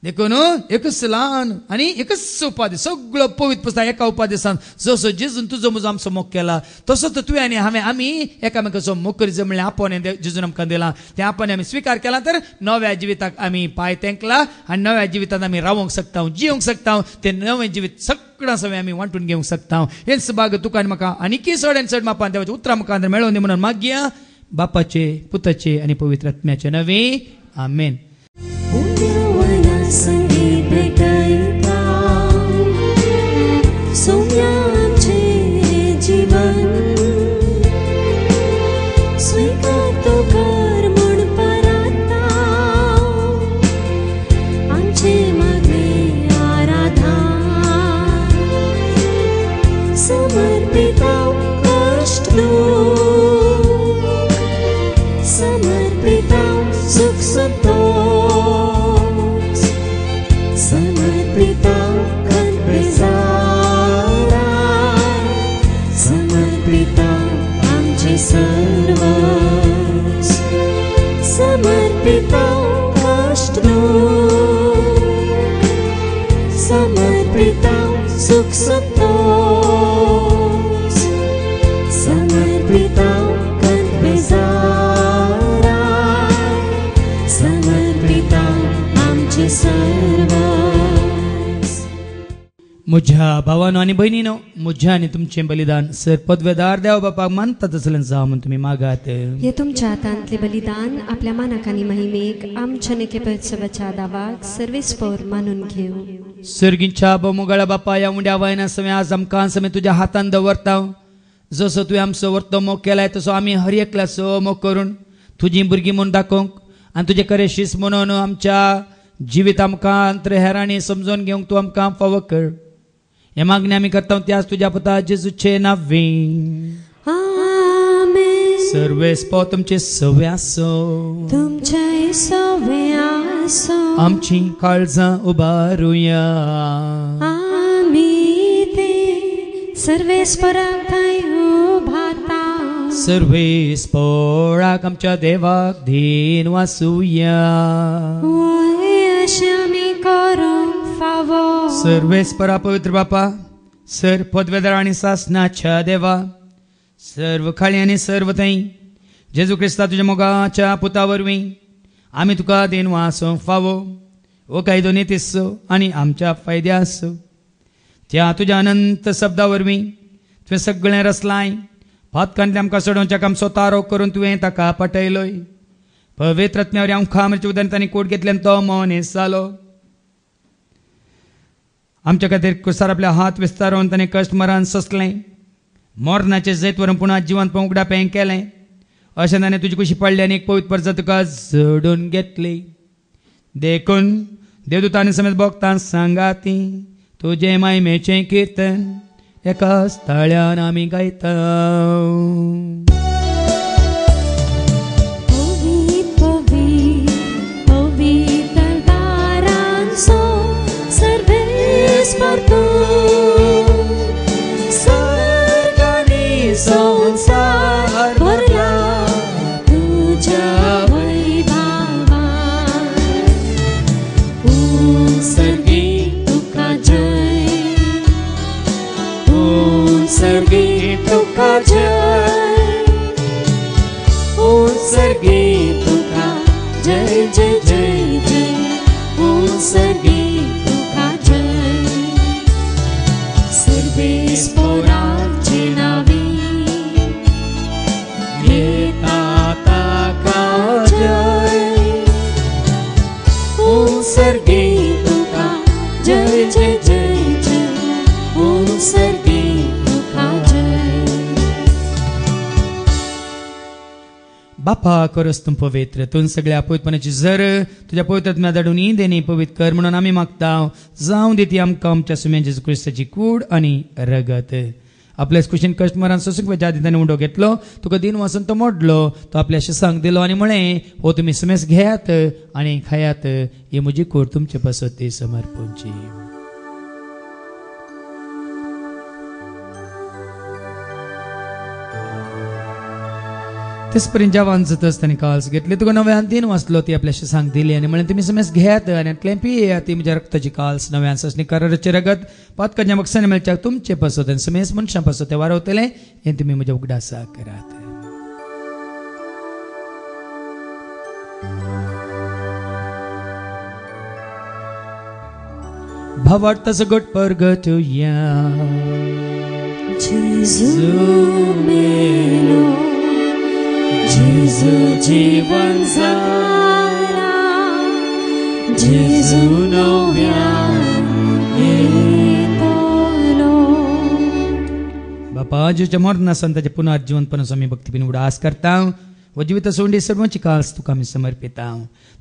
B: देखून एकच ल्हान आनी एकच उपाधी, सगळो पवित्र पुस्तक एका उपादेसान जसो जेजून तुजो म्हजो आमचो मोग केला तसोच तुवें आनी हांवें आमी एकामेकाचो मोग करीत म्हणलें आपणें जेजून आमकां दिलां. तें आपण आमी स्विकार केला तर नव्या जिविताक आमी पांय तेंकला आनी नव्या जिवितांत आमी रावूंक शकता, जियोंक शकता. तें नवें जिवीत सगळां सगळें आमी वांटून घेवंक शकता. हेच बाग तुका आनी म्हाका आनीकी चड आनी चड मापान देवाच्या उतरां मुखार मेळोवन दी म्हणून मागया बापाचे पुताचे आनी पवित्र आत्म्याचे नवे आमेन.
A: संगी भेटयता सोम्याचे जीवन स्वीकार तो कर म्हूण पराता आमचे मागणे आराधना समर्पिता कष्ट समर्पिता सुख संतोष समर्पिता कल्पेसारा समर्पिता आमचे सर्व समर्पिता कष्ट समर्पिता सुख संतोष समर्पिता कल्पेसारा समर्पिता आमचे सर्व.
B: म्हज्या भावानो आनी भयणीनो, म्हज्या आनी तुमचें बलिदान सर पदवेदार देव बापाक मानता तसलें जावं म्हूण तुमी मागात.
G: हे तुमच्या हातांतले बलिदान आपल्या मानाक आनी महिमेक आमच्या नेकेपरच्या दावाक सर्वेस्पर मानून घेव.
B: सर्गींच्या मोगळा बापा ह्या उंड्या वयना समें आज आमकां समें तुज्या हातान दवरता. जसो तुवें आमचो वर्तो मोग केलाय तसो आमी हर एकल्याचो मोग करून तुजीं भुरगीं म्हूण दाखोवंक आनी तुजे करेशीस म्हणून आमच्या जिवीत आमकां अंतर हेरांनी समजून घेवंक तूं आमकां फावो कर. हे मागणी आमी करता त्याच तुज्या पुता जेजूचे नांवें. सर्वेस्पर तुमचे सवे आसो,
A: तुमचे सवे आसो,
B: आमची काळजां उबारुया.
A: आमी ते सर्वेस्पराक थंय उबारता.
B: सर्वेस्पराक आमच्या देवाक धीन वासुया.
A: अशें आमी करूंक फावो.
B: सर्वेस्परा पवित्र बापा, सर पदवेदार आनी सासणाच्या देवा, सर्व खाळी आनी सर्व थंय जेजू क्रिस्ता तुज्या मोगाच्या पुता वरवीं आमी तुका देन वासोवंक फावो. हो कायदो नितीस आनी आमच्या फायद्यास त्या तुज्या अनंत शब्दा वरवीं तुवें सगळें रचलाय. पातकांतले आमकां सोडोवच्या आमचो तारो करून तुवें ताका पटयलोय. पवित्र आत्म्यावरी आमकां आमच्या उदरान तांणी कोट घेतल्यान तो मनीस जालो. आमच्या खातीर कुसार आपले हात विस्तारून ताणें कश्ट मरण सोंसलें. मोरनाचें जैत व्हरून पुणा जिवंत उगडापें केलें. अशें ताणें तुजी कुशी पडली आनी एक पवित्र परजत तुका जोडून घेतली. देखून देवदूतांनी समेत भोगतां सांगाती तुजे महिमेचें किर्तन एका स्थळ्यान आमी गायता.
A: संसार भरला तुझ्या वैभवान. उत्सर्गी तुका जय, उत्सर्गी तुका जय, उत्सर्गी तुका जय जय जय जय, उत्सर्गी तुका जय. सर्वेस्पराचे नावे उत्सर्गी तुका जय जय जय जय, उत्सर्गी तुका जय.
B: बापा करोस तूं पवित्र, तूं सगळ्या पवित्रपणाची झर तुझ्या पवित्र आत्म्या धाडून देणी पवित्र कर म्हणून आमी मागता. जावं दी ती आमकां आमच्या सुम्या जेजू क्रिस्ताची कूड आनी रगत. आपल्या कुशीन कश्ट मरण सोसूंक ज्या दिसांनी उंडो घेतलो तुका दिन वाचून तो मोडलो, तो आपल्या शिसांक दिलो आनी म्हळें हो तुमी सुमेस घेयात आनी खायात, ही म्हजी कूड तुमचे पसती समर्पूंची. तेच पर्यंत जेवण जातच तांणी काल्स घेतली, तुका नव्यान दिन वाचलो ती आपल्या शिसांक दिली आनी म्हळें तुमी समेस घेयात आनी आतलें पियेयात, ती म्हज्या रक्ताची काल्स नव्यान ससणी कराराचें रगत पातकांच्या मकसाने मेळच्याक तुमचे पसत आनी समेस मनशां पसत वारवतलें हें तुमी म्हज्या उगडासा करात. भावार्थाचो घोट परगटुया.
A: जेजू मेलो, जेजू जीवन जाला, जेजू नव्यान येतलो.
B: बापा जेच्या मरणासान ताच्या पुनर्जीवनपणाचो आमी भक्तीपीन उडास करता. व जिवीत सोंडी सर्वांची काल्स तुका आमी समर्पिता.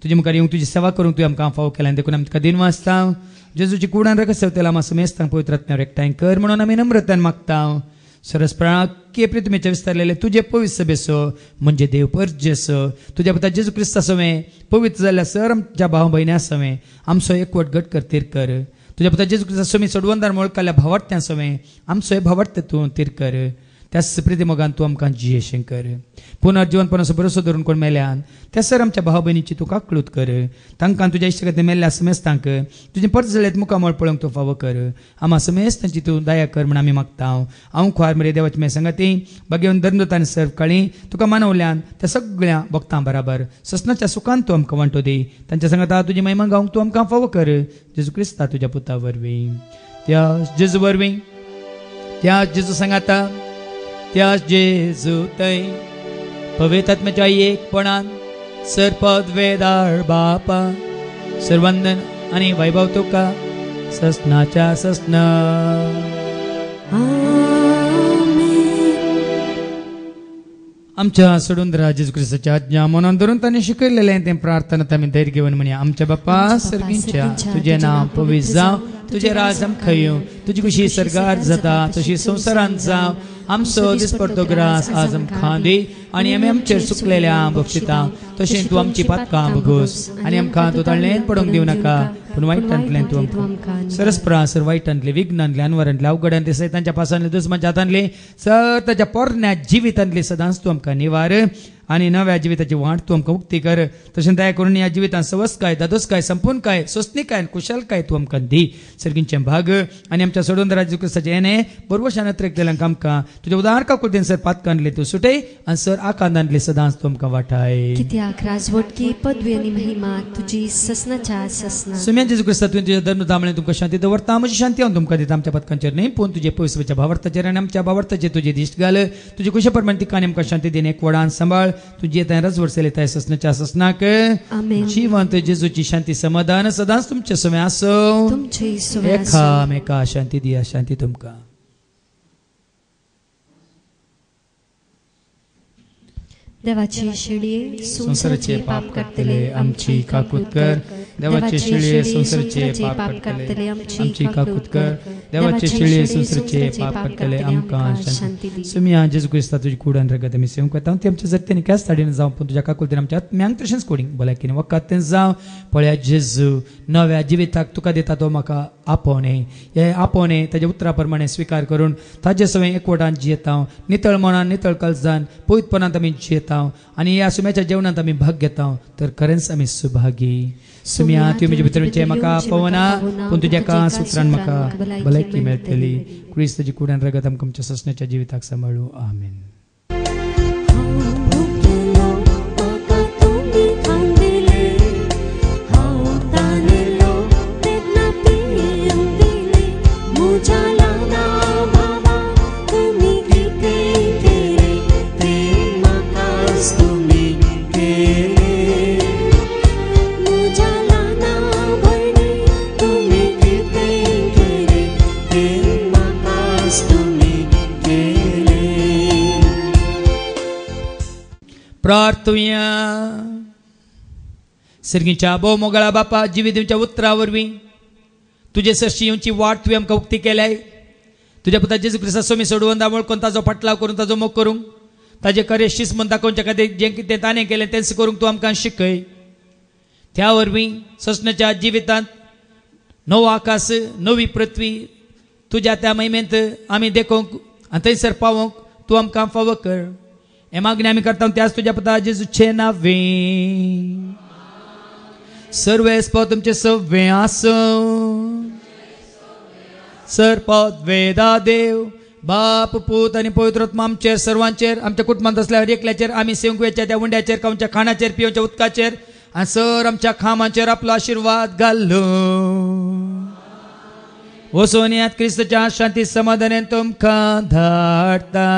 B: तुजे मुखार येवंक तुजी सेवा करूंक तुवें आमकां फाव केला देखून आमी तुका दिन वाचता. जेजूची कुडान रगत सेवतेला आमी समेस्तांक पवित्र आत्म्यावर एकठांय कर म्हणून आमी नम्रतान मागता. सरस्प्राके प्रितमेच्या विस्तारलेले तुझे पवित्र सभेसो म्हणजे देव परजेसो तुझ्या पुता जेजू क्रिस्ता समें पवित्र जाल्ल्या सर आमच्या भाव भयण्या समें आमचो एकवट गट कर तीर कर. तुझ्या पुता जेजू क्रिस्ता समें सोडवंदार मोळकाल्या भावार्थ्यां समें आमचो हे भावार्थ तूं तीर कर. त्या प्रिती मोगान तूं आमकां जियेशें कर. पुनर्जीवनपणाचो भरोसो धरून कोण मेल्यान त्या सर आमच्या भाव भयणीची तूं काकळूत कर. तांकां तुज्या इश्टगती मेल्ल्या समेस्तांक तुजें परत जाल्यात मुखामळ पळोवंक तूं फावो कर. आम्हा समेस्तांची तूं दया कर म्हण आमी मागता. हांव खुवार मरे देवाची मे सांगाती बागेवन धर्मदूतांनी सर्व काळी तुका मानवल्यान त्या सगळ्या भक्तां बराबर ससनाच्या सुखान तूं आमकां वांटो दी. तांच्या सांगाता तुजी महिमा गावंक तूं आमकां फावो कर. जेजू क्रिस्ता तुज्या पुता वरवीं त्या जेजू वरवीं त्या जेजू सांगाता त्या जेजू थंय पवित्र आत्म्याच्या एकपणान सरपद वेदाळ बापा सर्वंदन आनी वैभव तुका ससनाच्या ससना. आमच्या सोडून जेजू क्रिस्ताच्या आज्ञा मनान धरून ताणें शिकयलेलें तें प्रार्थना आमी धैर्य घेवन म्हणया. आमच्या बापा सर्गींच्या तुजें नांव पवित्र जावं, तुजें राज आमकां येवं, तुजी कुशी सर्गार जाता तशी संवसारांत जावं. आमचो दिसपडटो ग्रास आज आमकां दी आनी आमी आमचेर चुकलेल्या बक्षिता तशें तूं आमची पातकां भोगोस आनी आमकां तूं ताळ्ळेन पडोवंक दिवं नाका पूण वायटांतल्यान तूं आमकां सरस्प्रासर वायटांतले विघ्नांतले अनवरांतले अवघडांतले सैतांच्या पासांतले दुस्मांच्या हातांतले सर ताच्या पोरण्या जिवितांतले सदांच तूं आमकां निवार. आणि नव्या जिविताची वाट तू आमकां उक्ती कर. तशें दया करून ह्या जिवितांत सवस काय दादोस काय संपूर्ण काय सोसणी काय कुशल काय तू आमकां दी. सर्गींचे भाग आनी आमच्या सोडून राजू क्रिस्ताचे येणे बरोबर नत्रेक केल्यांक आमकां तुज्या उदार काकुळेन सर पातकांतले तू सुटय आनी सर आकांतांतले सदांच तू आमकां वाटाय.
G: कित्याक राजवटकी पदवी आनी महिमा तुजी ससनाच्या ससना.
B: सुम्यान जेजू क्रिस्ता तुवें तुज्या धर्म धामणे तुमकां शांती दवरता. म्हजी शांती हांव तुमकां दिता. आमच्या पथकांचेर न्ही पूण तुजे पयसुच्या भावार्थाचेर आनी आमच्या भावार्थाचेर तुजे दिश्ट घाल. तुजे कुशे प्रमाणे तिका आमकां शांती देणे एक वडान सांबाळ. तुजी येता रजवड चलयताय ससनाच्या ससनाक जिवंत जेजूची शांती समाधान सदांच तुमचे समे आसो. एकामेका शांती दिया. शांती तुमकां.
G: देवाची शिळये
B: संसाराचे पाप करतले आमची काकूत कर. देवाचे शिळये संसाराचे पाप करतले आमची काकूत कर. देवाचे शिळये संसाराचे पाप करतले आमकां शांती दी. सुमिया जेजू क्रिस्ता तुजी कुडान रगत आमी सेवंक करता. ती आमच्या जगतेनी कॅस ताडीन जावं पूण तुज्या काकुलतेन आमच्या आत्म्यांक तशेंच कोडींग भलायकीन वखदांत जावं. पळया जेजू नव्या जिविताक तुका दिता तो म्हाका आपोवणे. हे आपोवणे ताज्या उतरा प्रमाणे स्विकार करून ताजे सवय एकवटान जियेता. नितळ मनान नितळ काळजान पवित्रपणांत आमी जियेता आणि या सुम्याच्या जेवणात आमी भाग घेता. तर खरेंच आमी सुभागी. सुम्या तुवें म्हजे भितर म्हाका पवना पूण तुज्या कांस उतरान म्हाका भलायकी मेळटली. क्रिस्ताची कुडान रगत आमकां आमच्या ससण्याच्या जिविताक सांबाळू. आमेन. प्रार्थुया. सर्गीच्या भोव मोगळा बापा जिविताच्या उतरा वरवीं तुजे सरशी येवची वाट तुवें आमकां उक्ती केल्याय. तुज्या पुता जेजू क्रिस्ता सोमी सोडून दामोळकून ताजो फाटलाव करून ताजो मोग करूंक ताजे खरें शिस्त म्हूण दाखोवचे खातीर जें कितें ताणें केलें तेंच करूंक तूं आमकां शिकय. त्या वरवीं ससण्याच्या जिवितांत नवो आकाश नवी पृथ्वी तुज्या त्या महिमेंत आमी देखूंक आनी थंयसर पावोंक तूं आमकां फावो कर. हे मागणी आमी करता त्याच तुज्या पुता जेजूचे नांवें. सर्वेस्पो तुमचे सव्वे आसो. सरपद वेदा देव बाप पूत आनी पवित्र आत्मा आमचेर सर्वांचेर आमच्या कुटुंबांत असल्या हर एकल्याचेर आमी सेवंकवेच्या त्या उंड्याचेर खावच्या खाणाचेर पिवच्या उदकाचेर आनी सर आमच्या खामांचेर आपलो आशिर्वाद घाल्लो. वसोन यात क्रिस्ताच्या शांती समाधानान तुमकां धाडटा.